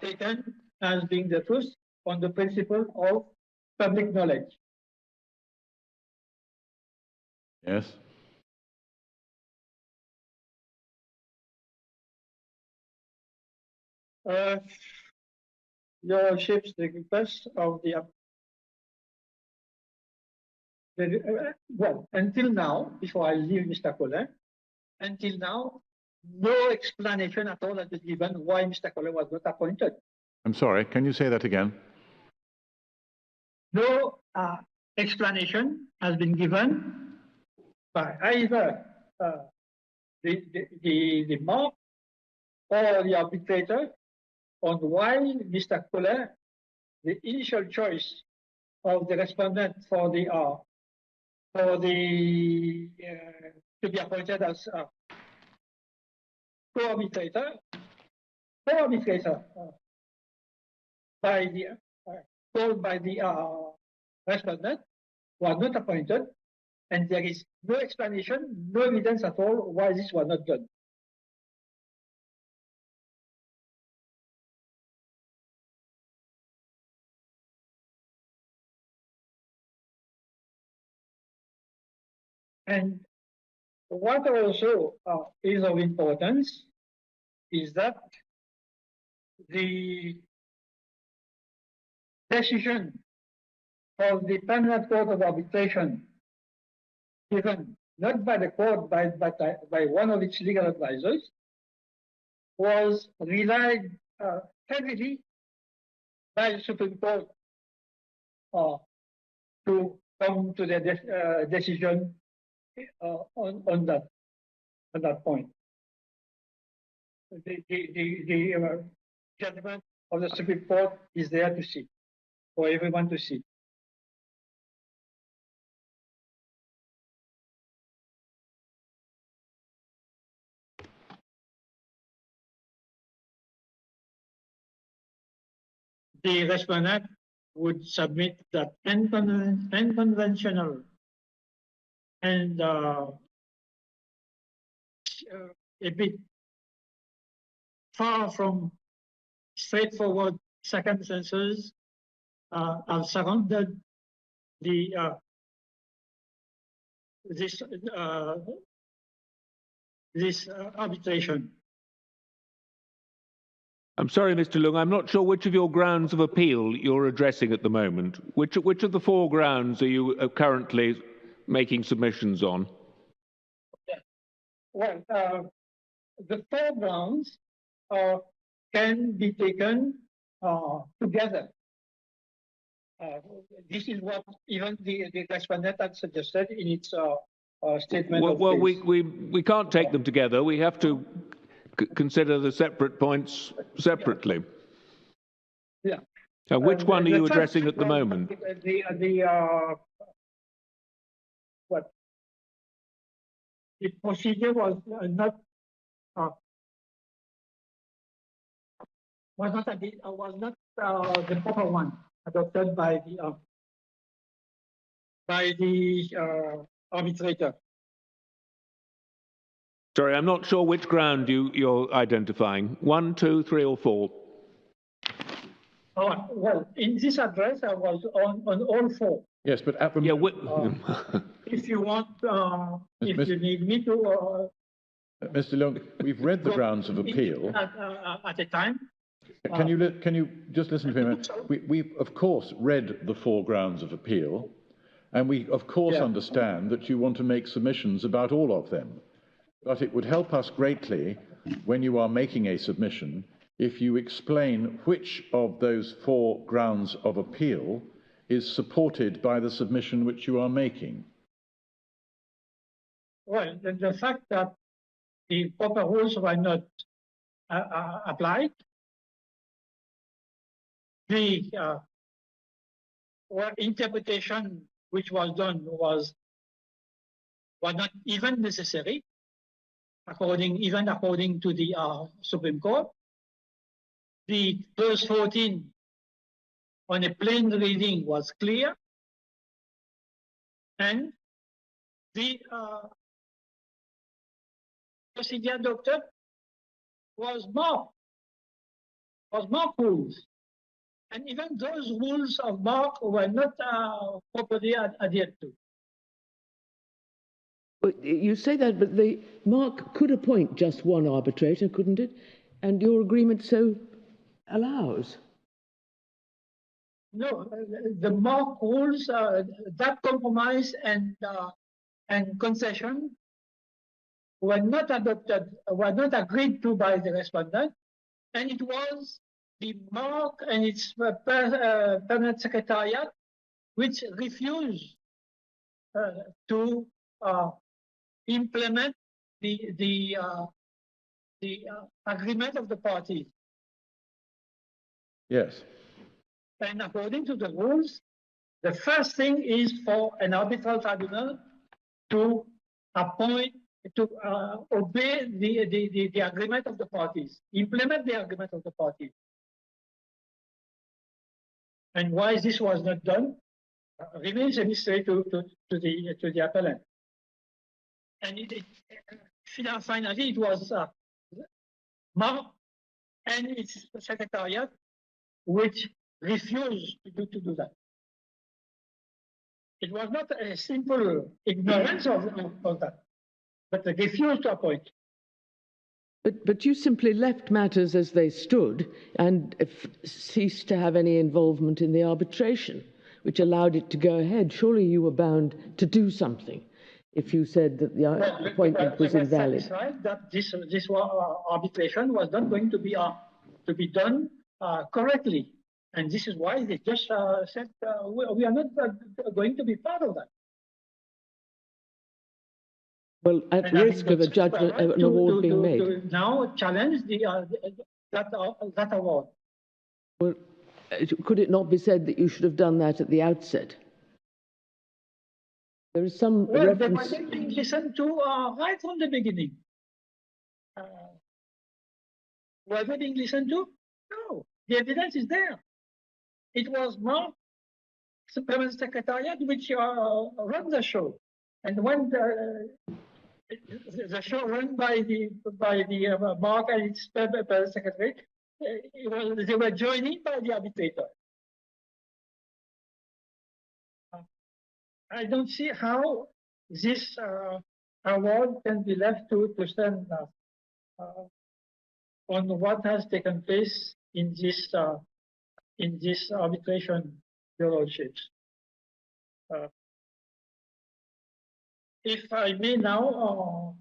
taken as being the truth on the principle of public knowledge. Yes. Your Lordship's the request of the well, until now, before I leave Mr. Colin, until now, no explanation at all has been given why Mr. Colin was not appointed. I'm sorry, can you say that again? No explanation has been given by either the mark or the arbitrator on why Mr. Colin, the initial choice of the respondent for the to be appointed as co-arbitrator by the called by the respondent was not appointed, and there is no explanation, no evidence at all why this was not done. And what also is of importance is that the decision of the Permanent Court of Arbitration, given not by the court but by one of its legal advisors, was relied heavily by the Supreme Court to come to the decision on that point. The judgment of the Supreme Court is there to see, for everyone to see. The respondent would submit that unconventional and a bit far from straightforward circumstances have surrounded the this arbitration. I'm sorry, Mr. Leung, I'm not sure which of your grounds of appeal you're addressing at the moment. Which of the four grounds are you currently making submissions on? Well, the four grounds can be taken together. This is what even the respondent had suggested in its statement. Well, we can't take them together. We have to consider the separate points separately. Yeah. Now, which one are you addressing at the moment? The procedure was not the proper one adopted by the arbitrator. Sorry, I'm not sure which ground you're identifying. 1, 2, 3, or 4? Well, in this address, I was on all four. Yes, but at the if you want, if you need me to. Mr. Leung, we've read the grounds of appeal. At a time. Can you just listen to me a minute? We've of course read the four grounds of appeal, and we of course understand that you want to make submissions about all of them. But it would help us greatly when you are making a submission if you explain which of those four grounds of appeal is supported by the submission which you are making. Well, the fact that the proper rules were not applied, the interpretation which was done was not even necessary, even according to the Supreme Court. The verse 14 on a plain reading was clear, and the procedure adopted was more rules, and even those rules of mark were not properly adhered to. But you say that, but the mark could appoint just one arbitrator, couldn't it? And your agreement so allows. No, the mark rules, that compromise and concession were not adopted, were not agreed to by the respondent, and it was the mark and its permanent secretariat which refused to implement the agreement of the parties. Yes. And according to the rules, the first thing is for an arbitral tribunal to appoint, to obey the agreement of the parties, implement the agreement of the parties. And why this was not done remains a mystery to the appellant. And finally, it was MARC and its secretariat which refused to do that. It was not a simple ignorance of that, but they refused to appoint. But you simply left matters as they stood and ceased to have any involvement in the arbitration, which allowed it to go ahead. Surely you were bound to do something if you said that the appointment was invalid. Satisfied that this arbitration was not going to be done correctly. And this is why they just said, we are not going to be part of that. Well, at risk of a judgment, an award being made. To now challenge that award. Well, could it not be said that you should have done that at the outset? There is some reference. They were being listened to right from the beginning. Were they being listened to? No, the evidence is there. It was MARC Permanent Secretariat which ran the show, and when the show run by the MARC and its Permanent Secretary, they were joining by the arbitrator. I don't see how this award can be left to stand on what has taken place in this arbitration, your lordships. If I may now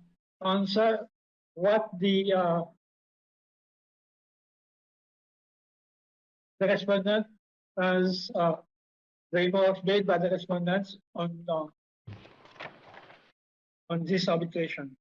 answer what the respondent has, the remarks made by the respondents on this arbitration.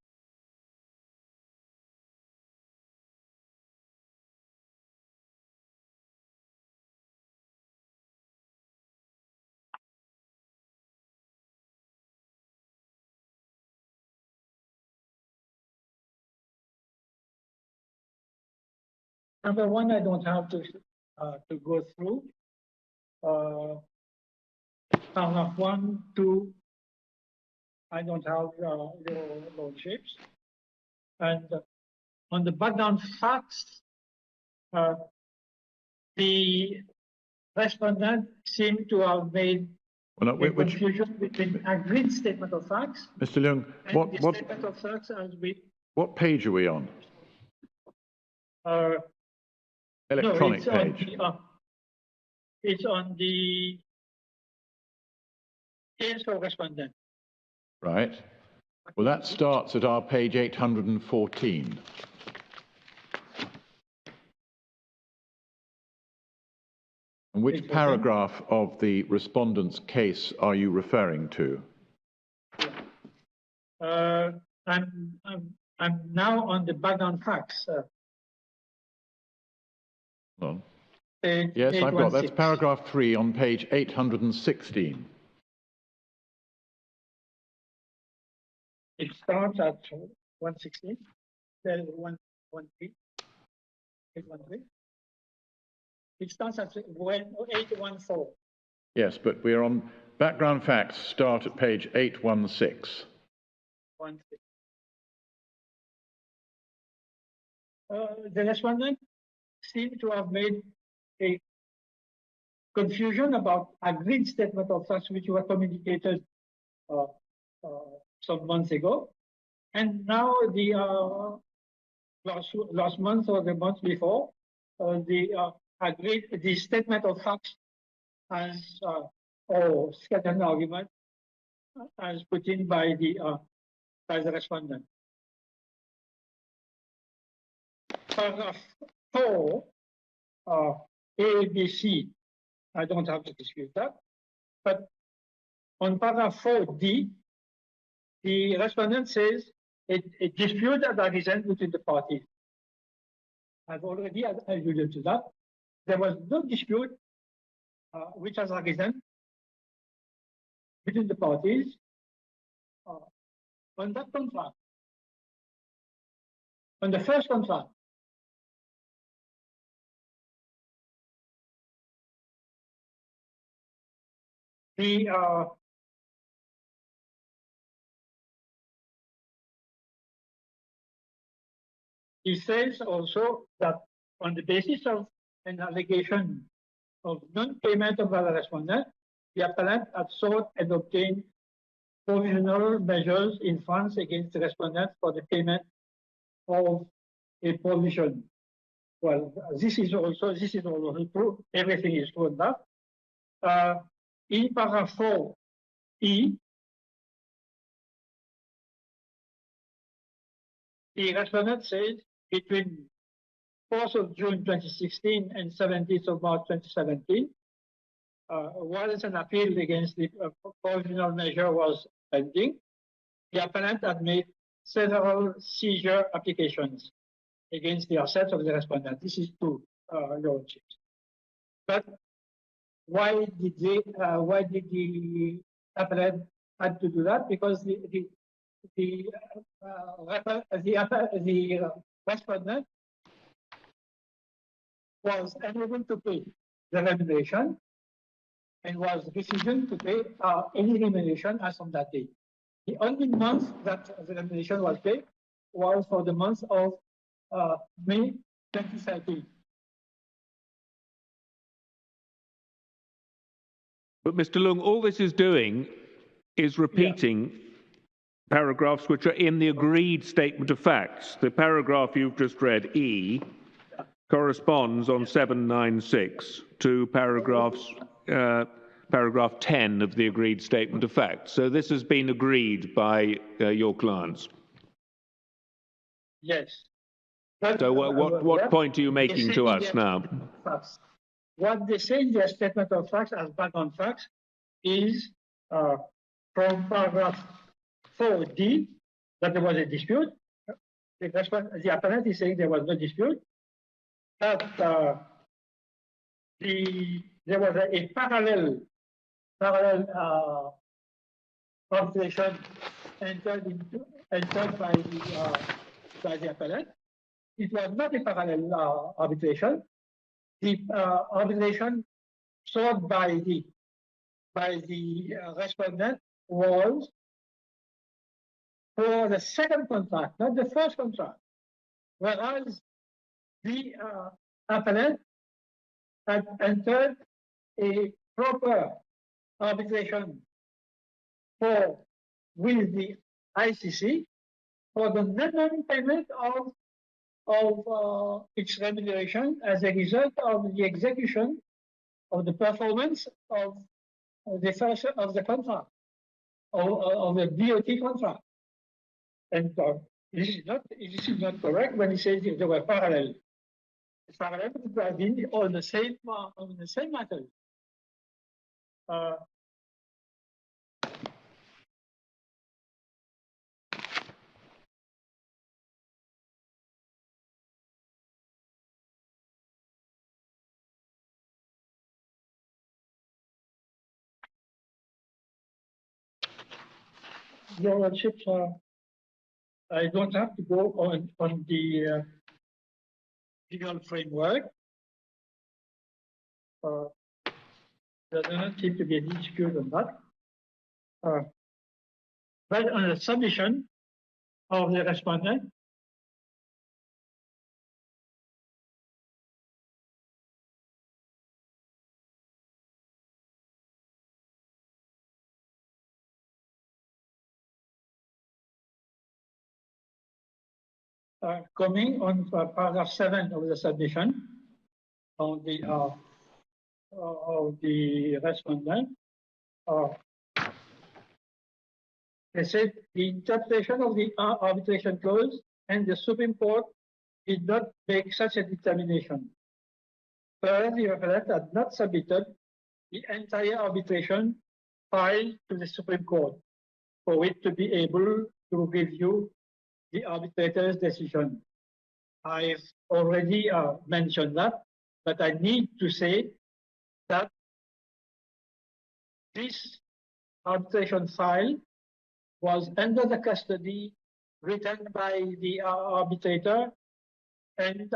Number one, I don't have to go through. Paragraph 1, 2, I don't have your lordships. And on the background facts, the respondent seemed to have made confusion between agreed statement of facts. Mr. Leung, and the statement of facts as we. What page are we on? Electronic page. It's on the case for respondent. Right. Well, that starts at our page 814. And which paragraph of the respondent's case are you referring to? I'm now on the background facts. Well, yes, I've got that's paragraph 3 on page 816. It starts at 116. 113. 813. It starts at 814. Yes, but we're on background facts, start at page 816. 16. The respondent seemed to have made a confusion about agreed statement of facts which were communicated some months ago. And now the last month or the month before, the statement of facts as or scheduled argument as put in by the respondent. Paragraph 4, A, B, C, I don't have to dispute that. But on paragraph 4D, the respondent says a dispute has arisen between the parties. I've already alluded to that. There was no dispute which has arisen between the parties on that contract, on the first contract. He says also that on the basis of an allegation of non-payment of the respondent, the appellant had sought and obtained provisional measures in France against the respondent for the payment of a provision. Well, this is also true. Everything is true on that. In paragraph 4E, the respondent says between 4th of June 2016 and 17th of March 2017, while an appeal against the provisional measure was pending, the appellant had made several seizure applications against the assets of the respondent. This is true, Your Lordship. But why did the appellant had to do that? Because the respondent was unable to pay the remuneration and was refusing to pay any remuneration as of that date. The only month that the remuneration was paid was for the month of May 2013. But Mr. Lung, all this is doing is repeating paragraphs which are in the agreed statement of facts. The paragraph you've just read, E, corresponds on 796 to paragraph 10 of the agreed statement of facts. So this has been agreed by your clients. Yes. But, so what point are you making to us now? What they say in their statement of facts as background facts is from paragraph 4D that there was a dispute. The appellant is saying there was no dispute. That there was a parallel arbitration entered by the appellant. It was not a parallel arbitration. The arbitration sought by the respondent was for the second contract, not the first contract, whereas the appellant had entered a proper arbitration with the ICC for the non-payment of its remuneration as a result of the execution of the performance of the contract of the DOT contract. And this is not correct when he says they were parallel. It's parallel to have been on the same matter. Your Lordships, I don't have to go on the legal framework. There doesn't seem to be any dispute on that. But on the submission of the respondent, coming on paragraph 7 of the submission on the of the respondent, they said the interpretation of the arbitration clause and the Supreme Court did not make such a determination. First, the appellant had not submitted the entire arbitration file to the Supreme Court for it to be able to review the arbitrator's decision. I've already mentioned that, but I need to say that this arbitration file was under the custody written by the arbitrator and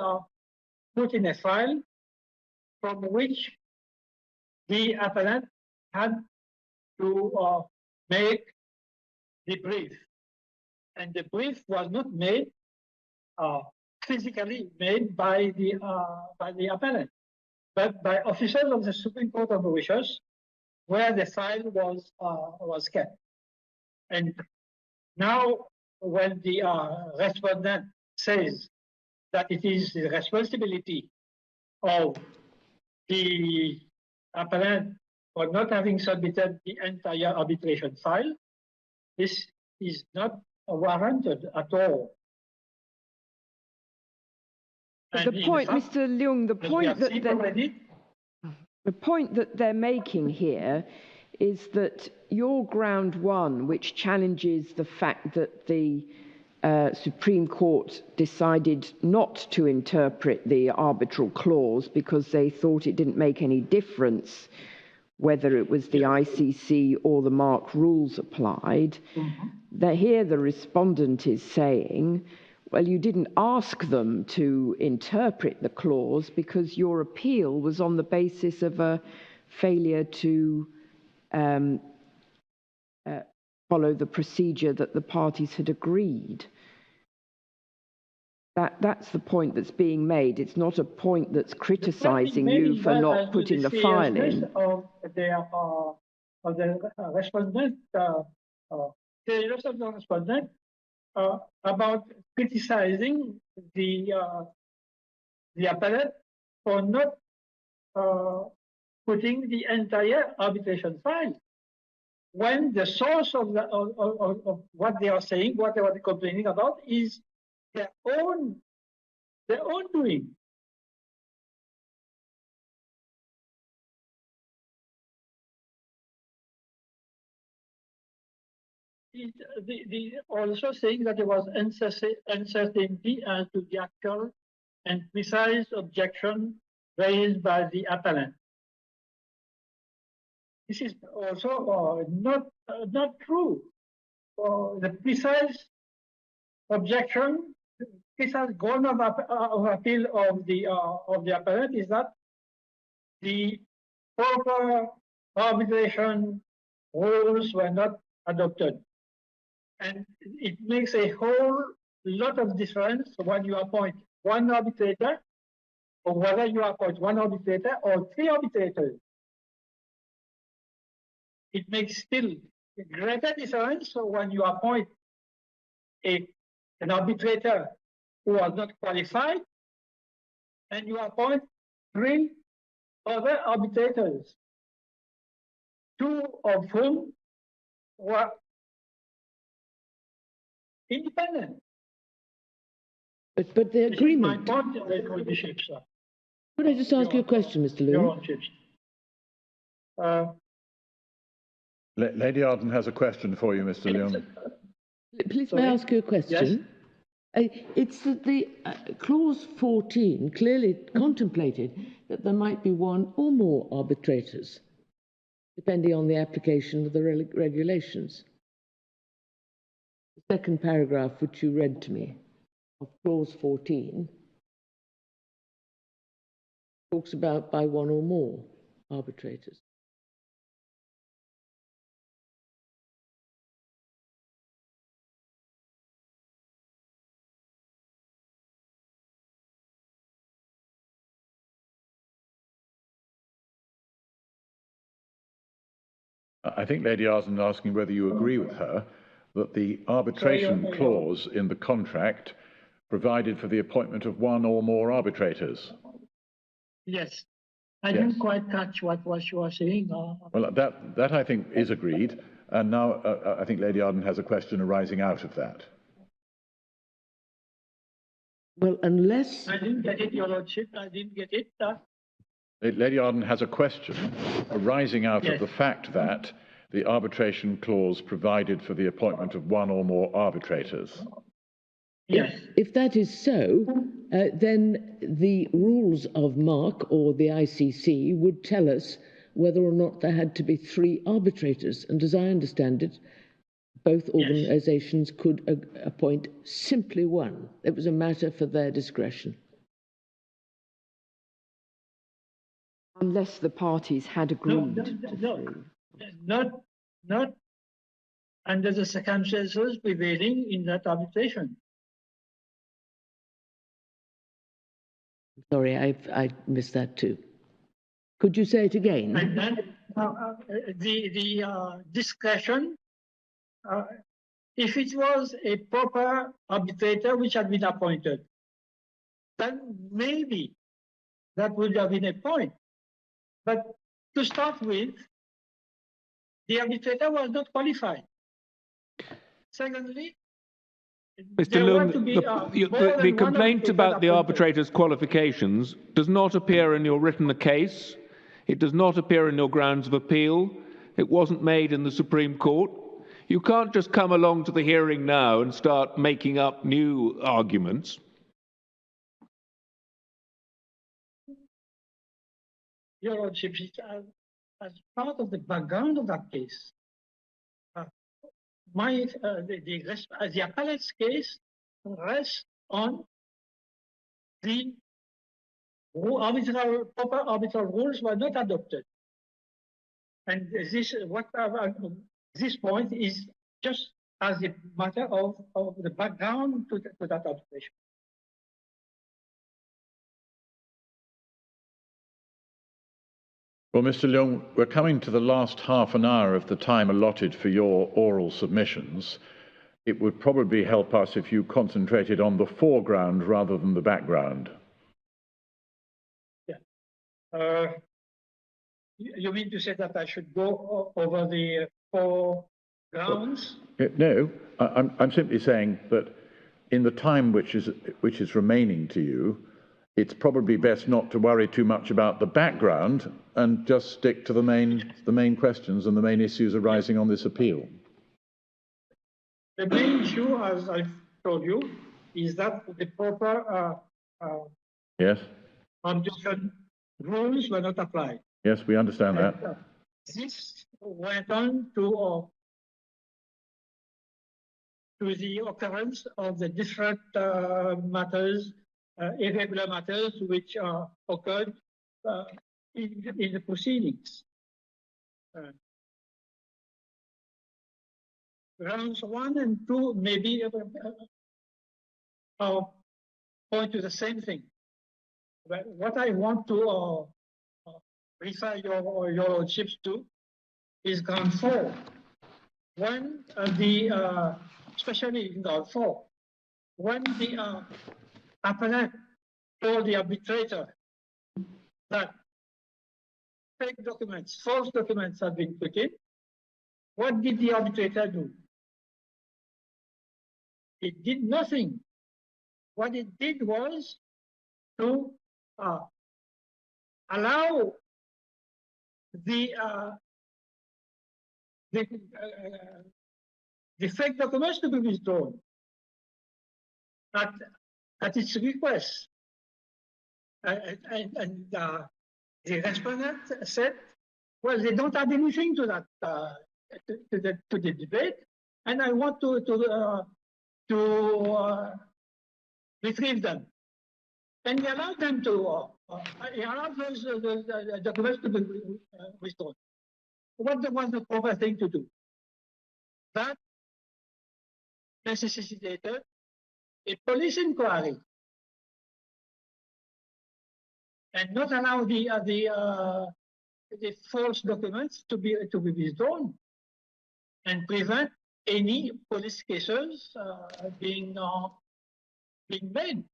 put in a file from which the appellant had to make the brief. And the brief was not made physically made by the appellant, but by officers of the Supreme Court of Mauritius, where the file was kept. And now, when the respondent says that it is the responsibility of the appellant for not having submitted the entire arbitration file, this is not warranted at all. The point, Mr. Leung, the point that they're making here is that your ground one, which challenges the fact that the Supreme Court decided not to interpret the arbitral clause because they thought it didn't make any difference whether it was the ICC or the MARC rules applied, that here the respondent is saying, well, you didn't ask them to interpret the clause because your appeal was on the basis of a failure to follow the procedure that the parties had agreed. That's the point that's being made. It's not a point that's criticizing you for not putting the file in. Of the respondent, seriousness of the respondent about criticizing the appellant for not putting the entire arbitration file, when the source of what they are saying, what they were complaining about, is their own doing. Also saying that there was uncertainty as to the actual and precise objection raised by the appellant. This is also not true. The precise objection, precise ground of appeal of the appellant is that the proper arbitration rules were not adopted. And it makes a whole lot of difference when you appoint one arbitrator, or whether you appoint one arbitrator or three arbitrators. It makes still a greater difference when you appoint an arbitrator who was not qualified, and you appoint three other arbitrators, two of whom were independent. But the agreement. My point, Bishop, sir. Could I just ask you a question, Mr. Leung? Lady Arden has a question for you, Mr. Leung. Please, may I ask you a question? Yes. It's that the clause 14 clearly contemplated that there might be one or more arbitrators, depending on the application of the regulations. The second paragraph which you read to me, of clause 14, talks about by one or more arbitrators. I think Lady Arden is asking whether you agree with her that the arbitration clause in the contract provided for the appointment of one or more arbitrators. Yes. I didn't quite catch what she was saying. Well, that I think is agreed, and now I think Lady Arden has a question arising out of that. Well, unless... I didn't get it, Your Lordship. I didn't get it. Lady Arden has a question arising out Yes. of the fact that the arbitration clause provided for the appointment of one or more arbitrators. Yes. If that is so, then the rules of MARC or the ICC would tell us whether or not there had to be 3 arbitrators. And as I understand it, both organisations could appoint simply one. It was a matter for their discretion. Unless the parties had agreed Not under the circumstances prevailing in that arbitration. Sorry, I missed that too. Could you say it again? And then the discretion, if it was a proper arbitrator which had been appointed, then maybe that would have been a point. But to start with, the arbitrator was not qualified. Secondly, Mr. Leung, the complaint about the arbitrator's qualifications does not appear in your written case. It does not appear in your grounds of appeal. It wasn't made in the Supreme Court. You can't just come along to the hearing now and start making up new arguments. Your Lordship, as part of the background of that case, the appellate's case rests on the proper arbitral rules were not adopted. And this point is just as a matter of the background to that arbitration. Well, Mr. Leung, we're coming to the last half an hour of the time allotted for your oral submissions. It would probably help us if you concentrated on the foreground rather than the background. Yeah. You mean to say that I should go over the 4 grounds? No, I'm simply saying that in the time which is remaining to you, it's probably best not to worry too much about the background and just stick to the main questions and the main issues arising on this appeal. The main issue, as I've told you, is that the proper arbitration rules were not applied. Yes, we understand that. This went on to the occurrence of the different matters, irregular matters which occurred in the proceedings. Rounds 1 and 2 maybe point to the same thing. But what I want to refer your lordships to is ground 4. When especially in ground 4, when the appellant told the arbitrator that fake documents, false documents have been put in, what did the arbitrator do? It did nothing. What it did was to allow the fake documents to be withdrawn at its request. And the respondent said, well, they don't add anything to that, to the debate, and I want to retrieve them. And he allowed them to, he allowed those documents to be restored. What was the proper thing to do? That necessitated a police inquiry and not allow the false documents to be withdrawn and prevent any police cases being made.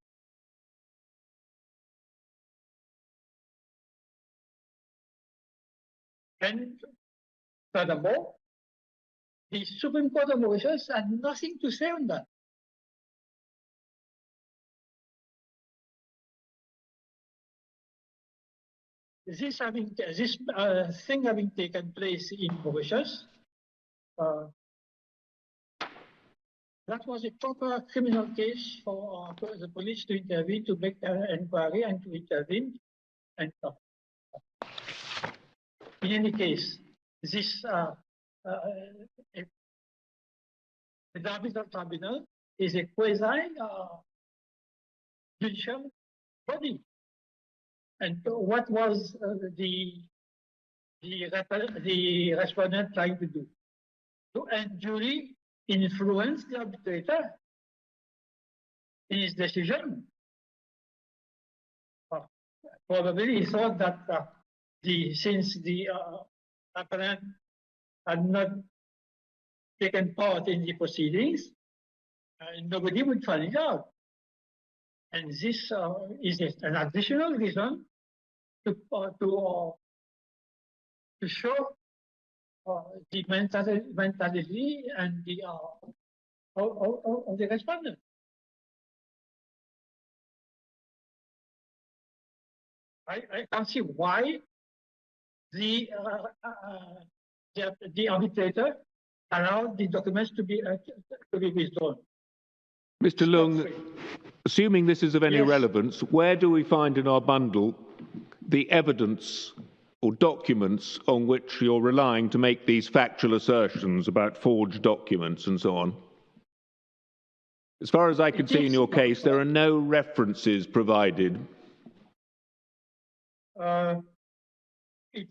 And furthermore, the Supreme Court of Mauritius had nothing to say on that. This thing having taken place in Mauritius, that was a proper criminal case for the police to intervene, to make an inquiry and to intervene. And in any case, this the arbitral tribunal is a quasi judicial body. And what was the respondent trying to do? To unduly influence the arbitrator in his decision. Probably he thought that since the appellant had not taken part in the proceedings, nobody would find it out. And this is an additional reason to show the mentality and the of the respondent. I can't see why the arbitrator allowed the documents to be withdrawn. Mr. Leung, assuming this is of any relevance, where do we find in our bundle the evidence or documents on which you're relying to make these factual assertions about forged documents and so on? As far as I could see in your case, there are no references provided.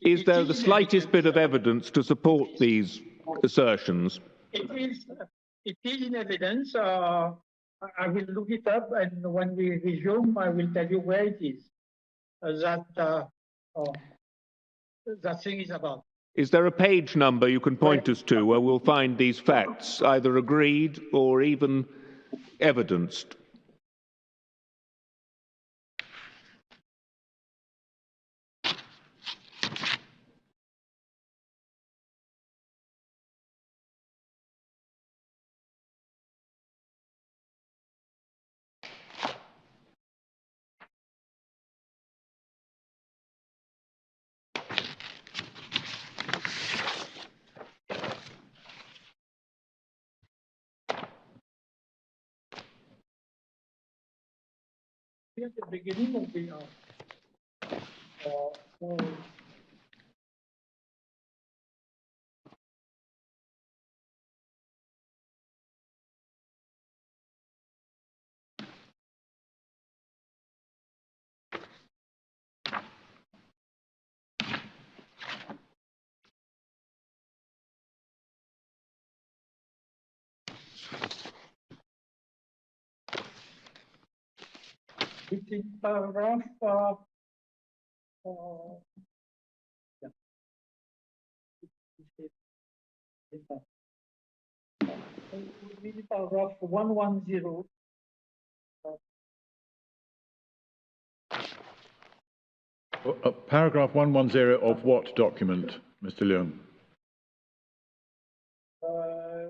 Is there the slightest bit of evidence to support these assertions? It is in evidence. I will look it up, and when we resume, I will tell you where it is. That thing is about. Is there a page number you can point us to where we'll find these facts, either agreed or even evidenced? At the beginning of the it's in paragraph paragraph 110. Paragraph 110 of what document, Mr. Leung?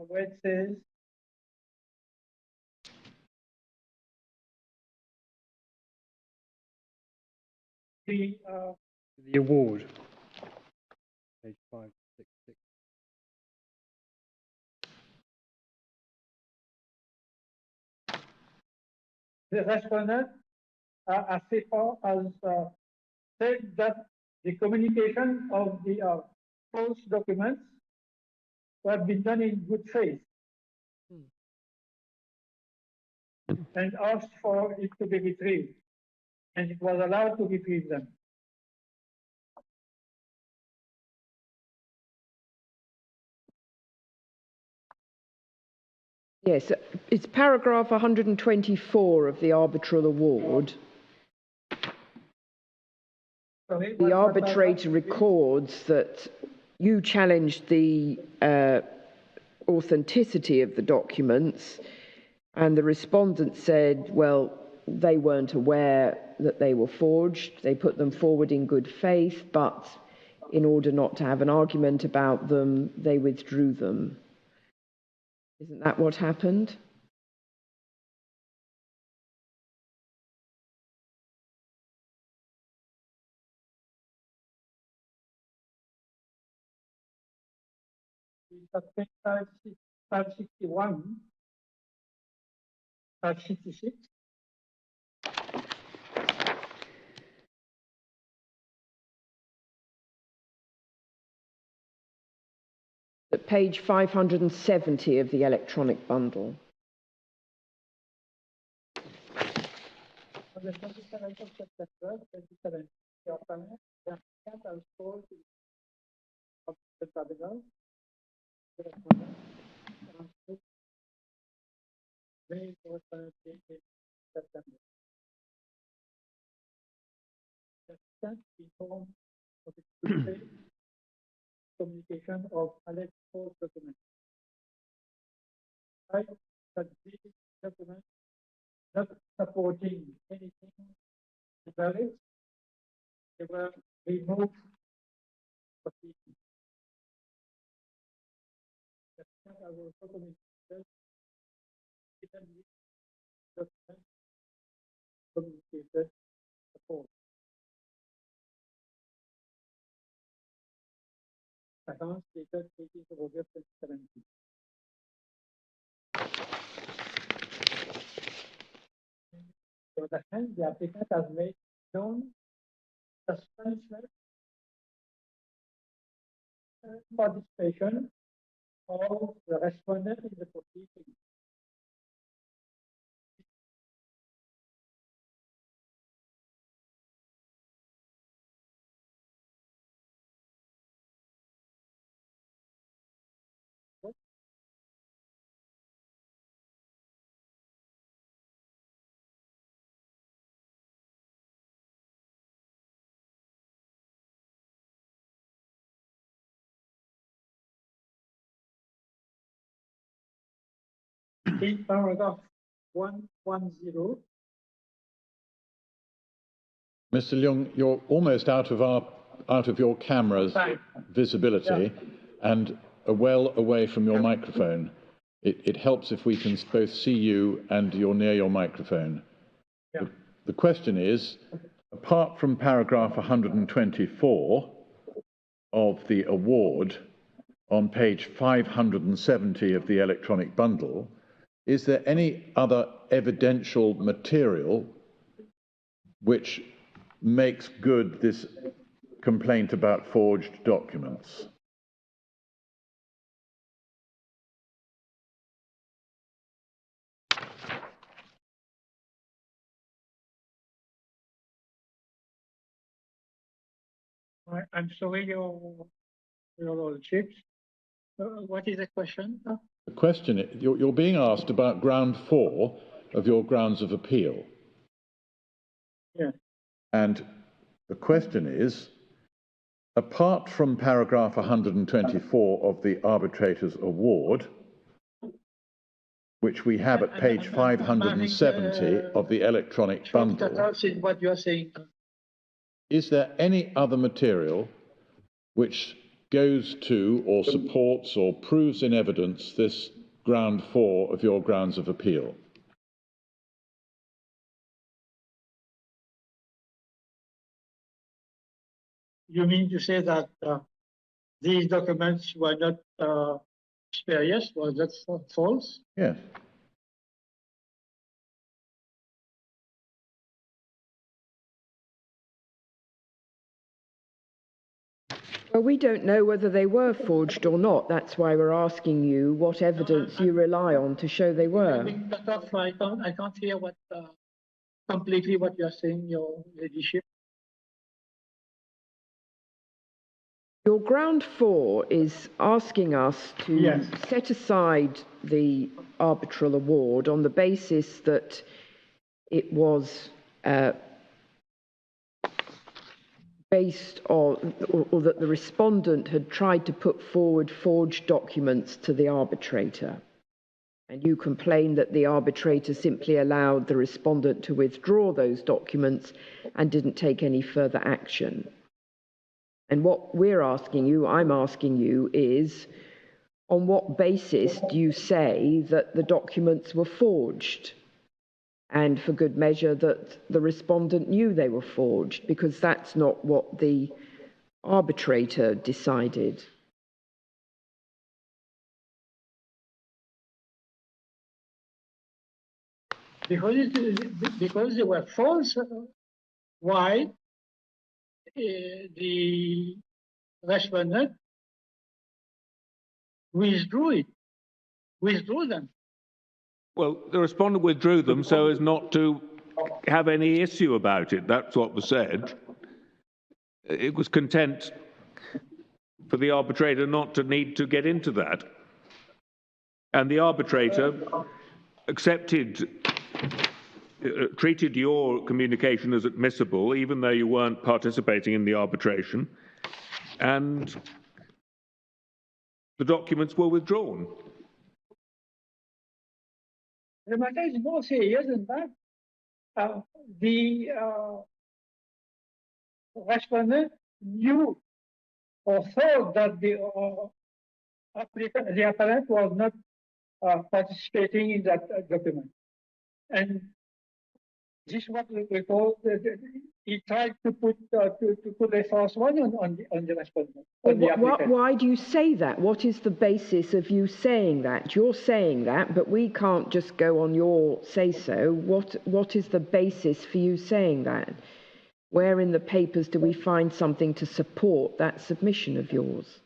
Where it says the award. Page 566. the respondent as far as said that the communication of the false documents have been done in good faith. and asked for it to be retrieved, and it was allowed to retrieve them. Yes, it's paragraph 124 of the arbitral award. Sorry, The arbitrator records that you challenged the authenticity of the documents, and the respondent said, well, they weren't aware that they were forged. They put them forward in good faith, but in order not to have an argument about them, they withdrew them. Isn't that what happened? Page 561, 566. At page 570 of the electronic bundle. On the 27th of September, 2017, the appellant, the applicant has called of the tribunal, the respondent, transcript, May 28th September. The applicant informed of the communication of alleged false documents. Right, that these documents not supporting anything valid, they were removed. I will communicate communicated support. Account stated 18th of August 2017. On the other hand, the applicant has made known suspension participation of the respondent in the proceeding. In paragraph 110. Mr. Leung, you're almost out of your camera's visibility and well away from your microphone. It helps if we can both see you and you're near your microphone. Yeah. The question is, apart from paragraph 124 of the award on page 570 of the electronic bundle, is there any other evidential material which makes good this complaint about forged documents? I'm sorry, your lordship. What is the question? The question is, you're being asked about ground 4 of your grounds of appeal. Yeah. And the question is, apart from paragraph 124 of the arbitrator's award, which we have at page 570 of the electronic bundle, what you are saying. is there any other material which goes to or supports or proves in evidence this ground 4 of your grounds of appeal? You mean to say that these documents were not spurious, was that false? Yes. Well, we don't know whether they were forged or not. That's why we're asking you what evidence you rely on to show they were. I can't hear what completely what you're saying, Your Ladyship. Your ground 4 is asking us to set aside the arbitral award on the basis that it was based on, or that the respondent had tried to put forward forged documents to the arbitrator. And you complain that the arbitrator simply allowed the respondent to withdraw those documents and didn't take any further action. And what we're asking you, I'm asking you, is on what basis do you say that the documents were forged? And for good measure that the respondent knew they were forged, because that's not what the arbitrator decided. Because they were false, why the respondent withdrew them? Well, the respondent withdrew them so as not to have any issue about it. That's what was said. It was content for the arbitrator not to need to get into that. And the arbitrator treated your communication as admissible, even though you weren't participating in the arbitration, and the documents were withdrawn. The matter is more serious than that. The respondent knew or thought that the appellant was not participating in that document. And this is what we call, he tried to put a false one on the respondent. Why do you say that? What is the basis of you saying that? You're saying that, but we can't just go on your say-so. What is the basis for you saying that? Where in the papers do we find something to support that submission of yours?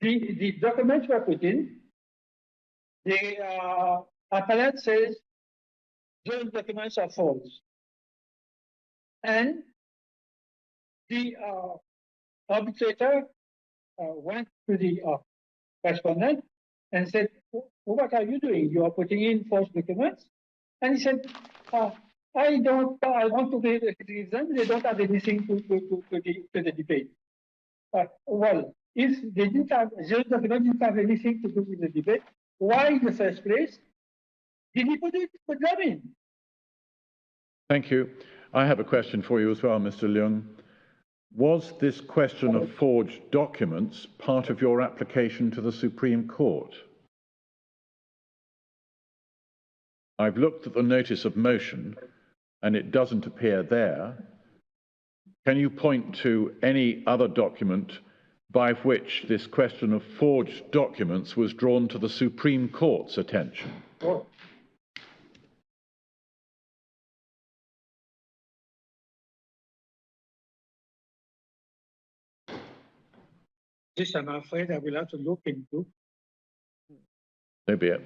The documents were put in. The appellant says those documents are false. And the arbitrator went to the respondent and said, what are you doing? You are putting in false documents. And he said, I want to read them. They don't have anything to the debate. Well, if they didn't have, those documents didn't have anything to do with the debate, why in the first place did he put them in? Thank you. I have a question for you as well, Mr. Leung. Was this question of forged documents part of your application to the Supreme Court? I've looked at the notice of motion and it doesn't appear there. Can you point to any other document by which this question of forged documents was drawn to the Supreme Court's attention? This, I'm afraid, I will have to look into. So be it.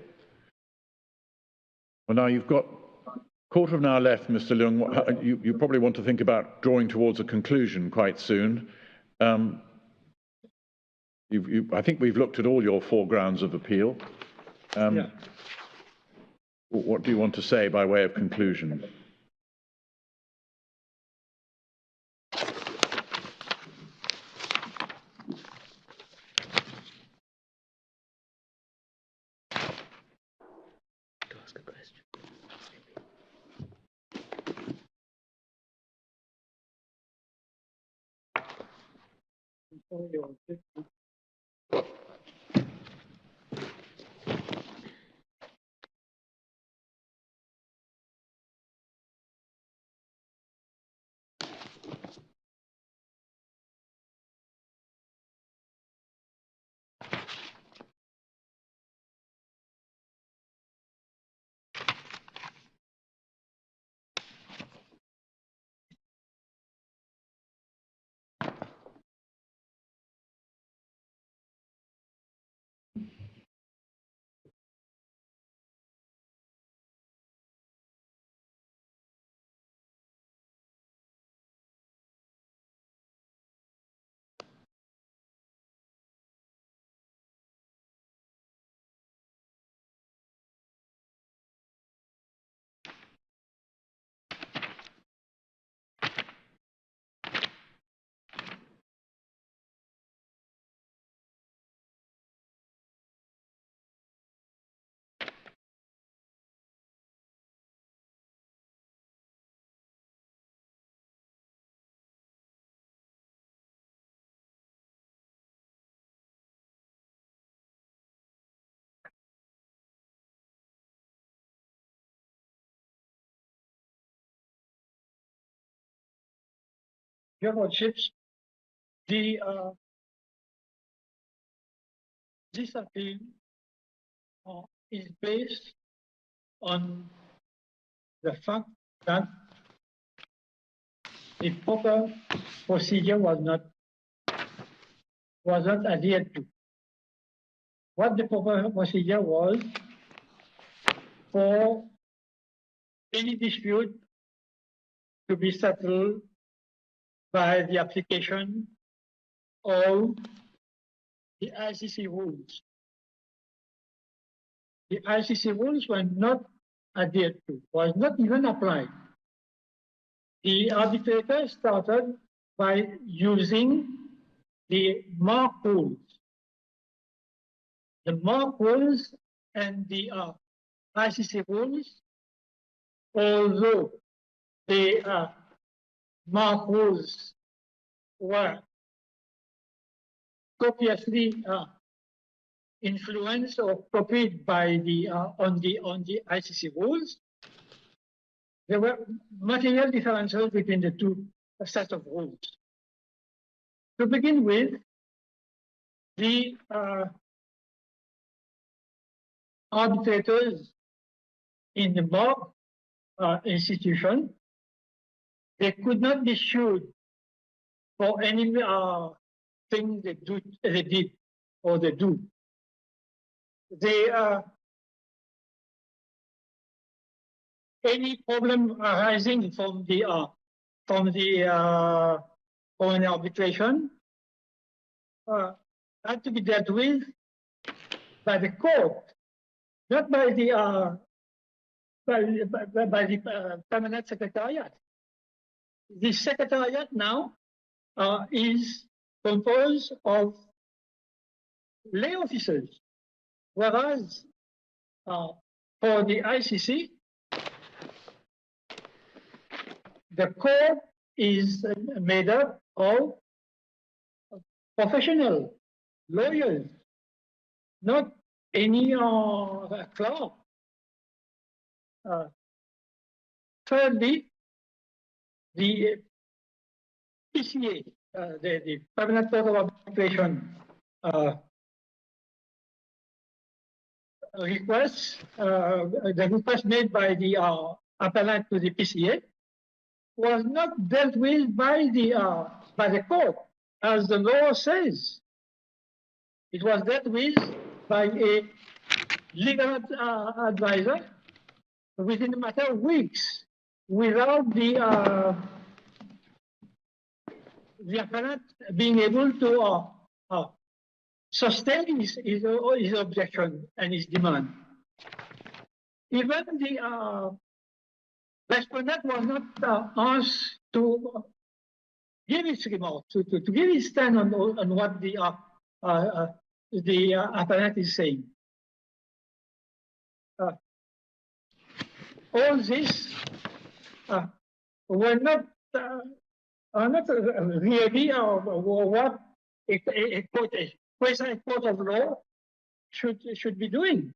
Well, now you've got a quarter of an hour left, Mr. Leung. You probably want to think about drawing towards a conclusion quite soon. I think we've looked at all your 4 grounds of appeal. What do you want to say by way of conclusion? Your Lordships, this appeal is based on the fact that the proper procedure was not adhered to. What the proper procedure was for any dispute to be settled by the application of the ICC rules. The ICC rules were not adhered to, was not even applied. The arbitrator started by using the MARC rules. The MARC rules and the ICC rules, although the MARC rules were copiously influenced or copied by the on the ICC rules, there were material differences between the two sets of rules. To begin with, the arbitrators in the MARC institution, they could not be sued for any thing they did or they do. They any problem arising from an arbitration had to be dealt with by the court, not by the permanent secretariat. The secretariat now is composed of lay officers, whereas for the ICC, the court is made up of professional lawyers, not any clerk. Thirdly, the PCA, the Permanent Court of Arbitration requests, the request made by the appellant to the PCA was not dealt with by the court, as the law says. It was dealt with by a legal advisor within a matter of weeks, without the appellant being able to sustain his objection and his demand. Even the respondent was not asked to give his remarks, to give his stand on what the appellant is saying. All this were not are not really what a quasi-court of law should be doing.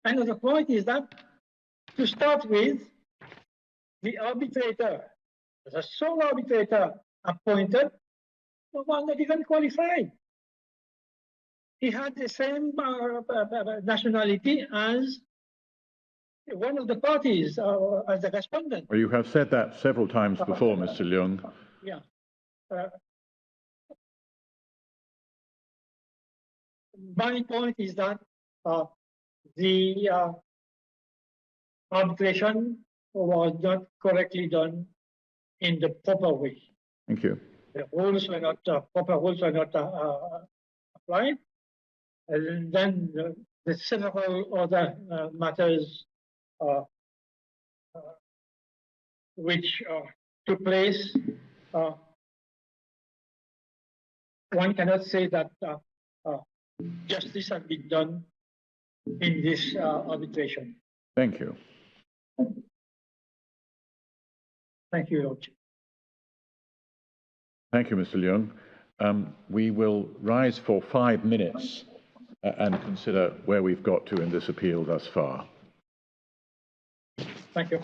Another point is that, to start with, the arbitrator, the sole arbitrator appointed, was not even qualified. He had the same nationality as one of the parties, as the respondent. Well, you have said that several times before, Mr. Leung. Yeah. My point is that the arbitration was not correctly done in the proper way. Thank you. The rules were not, proper rules were not applied. And then the several other matters which took place, one cannot say that justice has been done in this arbitration. Thank you. Thank you, Lord. Thank you, Mr. Leung. we will rise for 5 minutes and consider where we've got to in this appeal thus far. Thank you.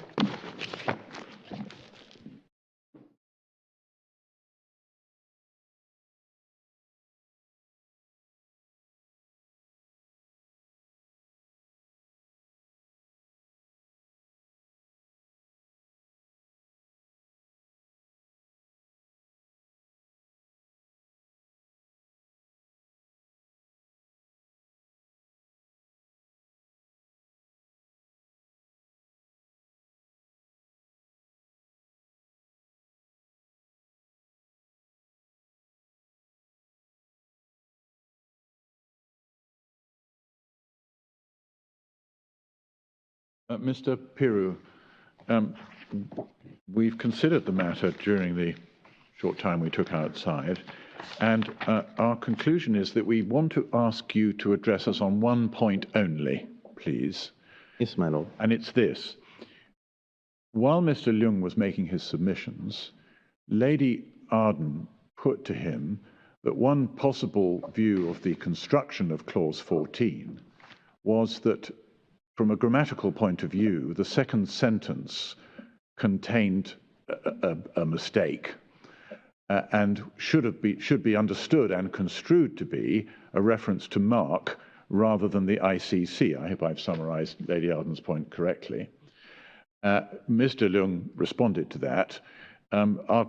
Mr. Piru, we've considered the matter during the short time we took outside, and our conclusion is that we want to ask you to address us on one point only, please. Yes, my lord. And it's this. While Mr. Leung was making his submissions, Lady Arden put to him that one possible view of the construction of Clause 14 was that, from a grammatical point of view, the second sentence contained a mistake and should be understood and construed to be a reference to Mark rather than the ICC. I hope I've summarized Lady Arden's point correctly. Mr. Leung responded to that. Our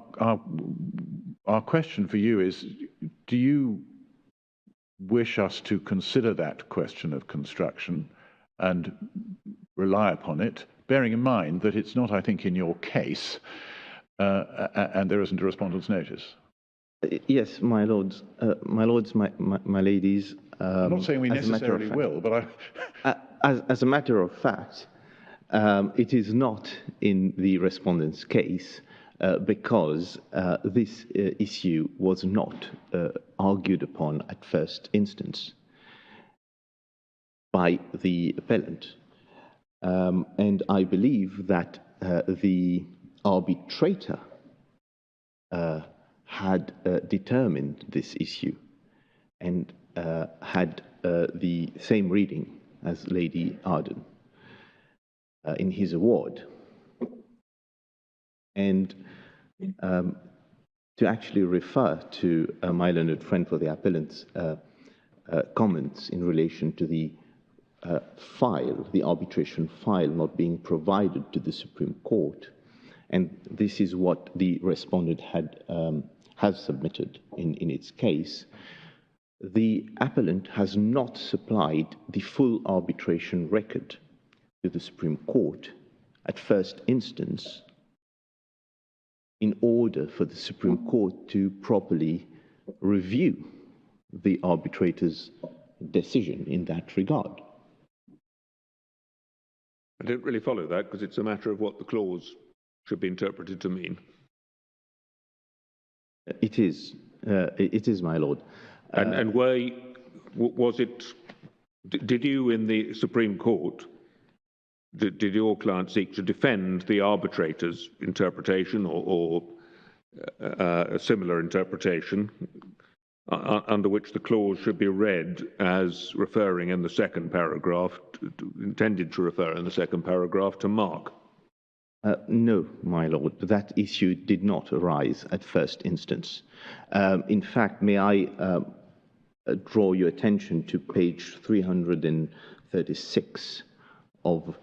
question for you is, do you wish us to consider that question of construction and rely upon it, bearing in mind that it's not, I think, in your case, and there isn't a respondent's notice? Yes, my lords, my ladies. I'm not saying we necessarily will, but as a matter of fact, it is not in the respondent's case because this issue was not argued upon at first instance by the appellant. And I believe that the arbitrator had determined this issue and had the same reading as Lady Arden in his award. And to actually refer to my learned friend for the appellant's comments in relation to the file, the arbitration file not being provided to the Supreme Court, and this is what the respondent has submitted in its case. The appellant has not supplied the full arbitration record to the Supreme Court at first instance in order for the Supreme Court to properly review the arbitrator's decision in that regard. I don't really follow that because it's a matter of what the clause should be interpreted to mean. It is, my lord. And was it, did you in the Supreme Court, did your client seek to defend the arbitrator's interpretation or a similar interpretation under which the clause should be read as referring in the second paragraph, intended to refer in the second paragraph to Mark? No, my lord, that issue did not arise at first instance. In fact, may I draw your attention to page 336 of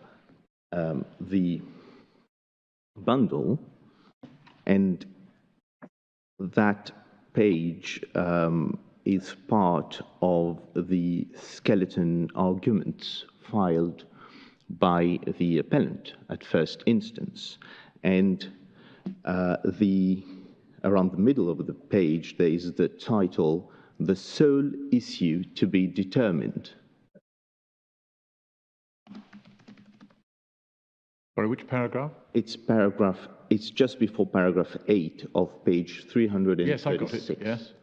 the bundle, and that page is part of the skeleton arguments filed by the appellant at first instance. And around the middle of the page, there is the title, "The Sole Issue to be Determined." Sorry, which paragraph? It's just before paragraph 8 of page 336. Yes, I got it, yes.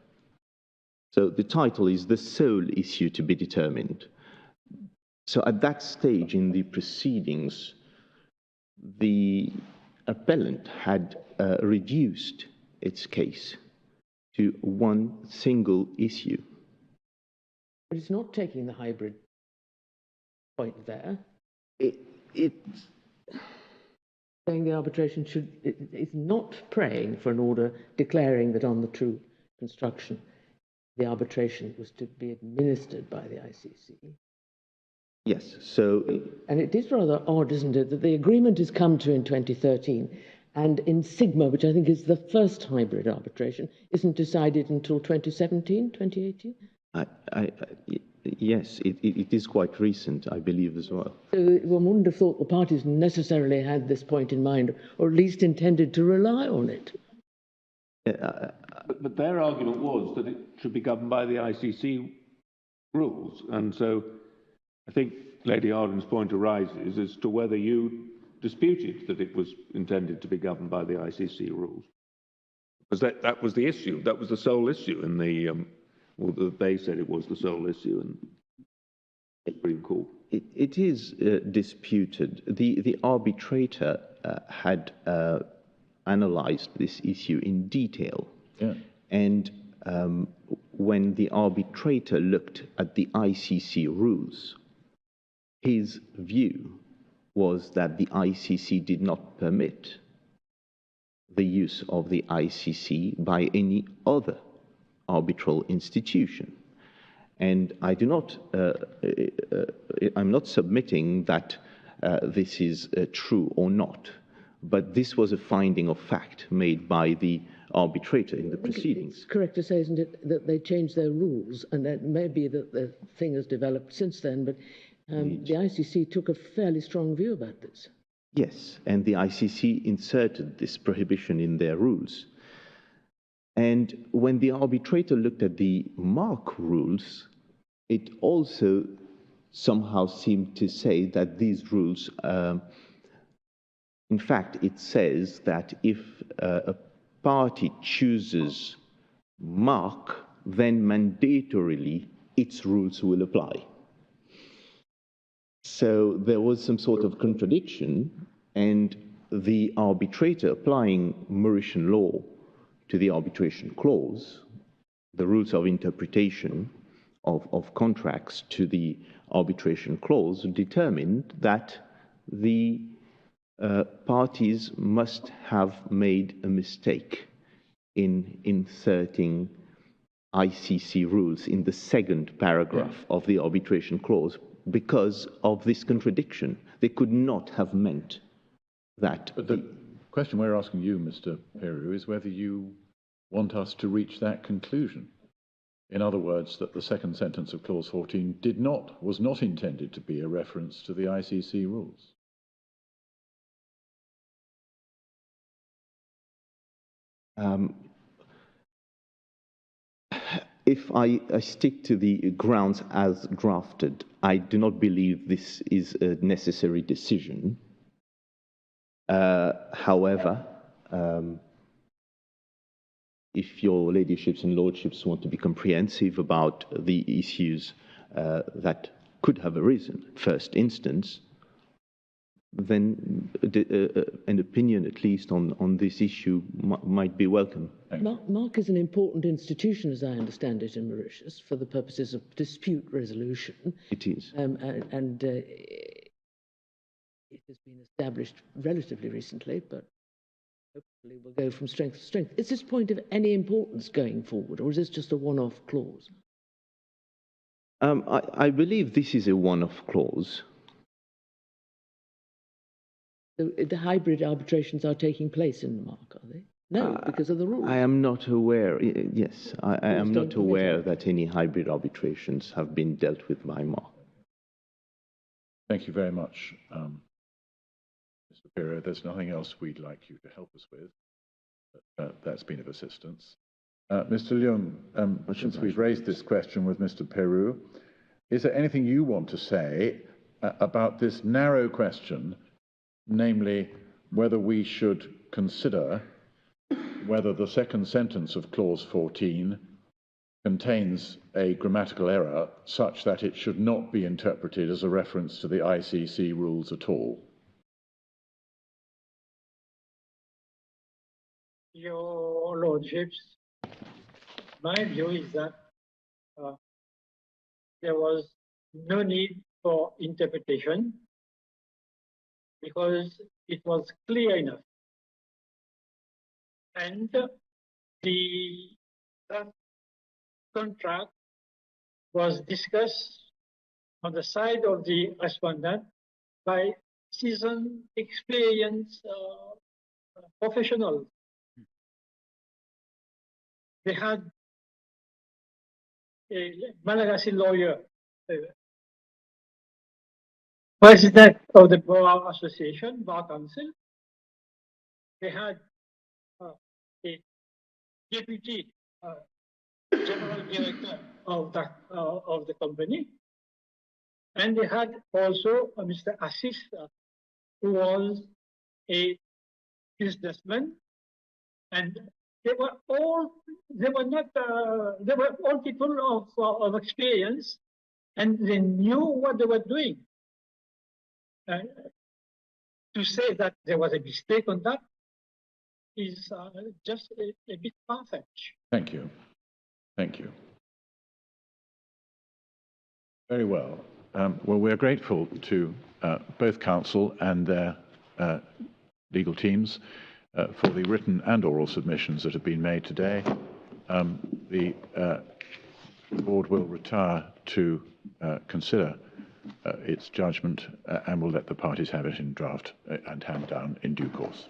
So the title is "The Sole Issue to be Determined." So at that stage in the proceedings, the appellant had reduced its case to one single issue. But it's not taking the hybrid point there. It's Saying the arbitration is not praying for an order declaring that on the true construction the arbitration was to be administered by the ICC. yes, so And it is rather odd, isn't it, that the agreement is come to in 2013, and in Sigma, which I think is the first hybrid arbitration, isn't decided until 2017, 2018? yes, it is quite recent, I believe, as well. So one wouldn't have thought the parties necessarily had this point in mind, or at least intended to rely on it. But their argument was that it should be governed by the ICC rules. And so I think Lady Arden's point arises as to whether you disputed that it was intended to be governed by the ICC rules. Because that was the issue. That was the sole issue in the, well, they said it was the sole issue in the Supreme Court. It is disputed. The arbitrator had analyzed this issue in detail. Yeah. And when the arbitrator looked at the ICC rules, his view was that the ICC did not permit the use of the ICC by any other arbitral institution. And I do not, I'm not submitting that this is true or not, but this was a finding of fact made by the arbitrator in the proceedings. It's correct to say, isn't it, that they changed their rules, and that may be that the thing has developed since then, but the ICC took a fairly strong view about this. Yes, and the ICC inserted this prohibition in their rules. And when the arbitrator looked at the MARC rules, it also somehow seemed to say that these rules, in fact, it says that if a party chooses MARC, then mandatorily its rules will apply. So there was some sort of contradiction, and the arbitrator applying Mauritian law to the arbitration clause, the rules of interpretation of contracts to the arbitration clause, determined that the parties must have made a mistake in inserting ICC rules in the second paragraph of the arbitration clause because of this contradiction. They could not have meant that. But the question we're asking you, Mr. Peru, is whether you want us to reach that conclusion. In other words, that the second sentence of Clause 14 was not intended to be a reference to the ICC rules. If I stick to the grounds as drafted, I do not believe this is a necessary decision. However, if your ladyships and lordships want to be comprehensive about the issues that could have arisen first instance, then an opinion at least on this issue might be welcome. MARC is an important institution, as I understand it, in Mauritius for the purposes of dispute resolution. It is. And it has been established relatively recently, but hopefully will go from strength to strength. Is this point of any importance going forward, or is this just a one-off clause? I believe this is a one-off clause. So the hybrid arbitrations are taking place in MARC, are they? No, because of the rules. I am not aware. Yes, I am not aware that any hybrid arbitrations have been dealt with by MARC. Thank you very much, Mr. Peru. There's nothing else we'd like you to help us with. But, that's been of assistance. Mr. Leung, since we've raised this question with Mr. Peru, is there anything you want to say about this narrow question, namely whether we should consider whether the second sentence of Clause 14 contains a grammatical error such that it should not be interpreted as a reference to the ICC rules at all? Your Lordships, my view is that there was no need for interpretation because it was clear enough. And the contract was discussed on the side of the respondent by seasoned, experienced professionals. They had a Malagasy lawyer, president of the Bar Association, Bar Council. They had a deputy general director of the company, and they had also Mr. Assis, who was a businessman, and they were all people of experience, and they knew what they were doing. To say that there was a mistake on that is just a bit far-fetched. Thank you. Thank you. Very well. Well, we're grateful to both counsel and their legal teams for the written and oral submissions that have been made today. The board will retire to consider its judgment and will let the parties have it in draft and hand down in due course.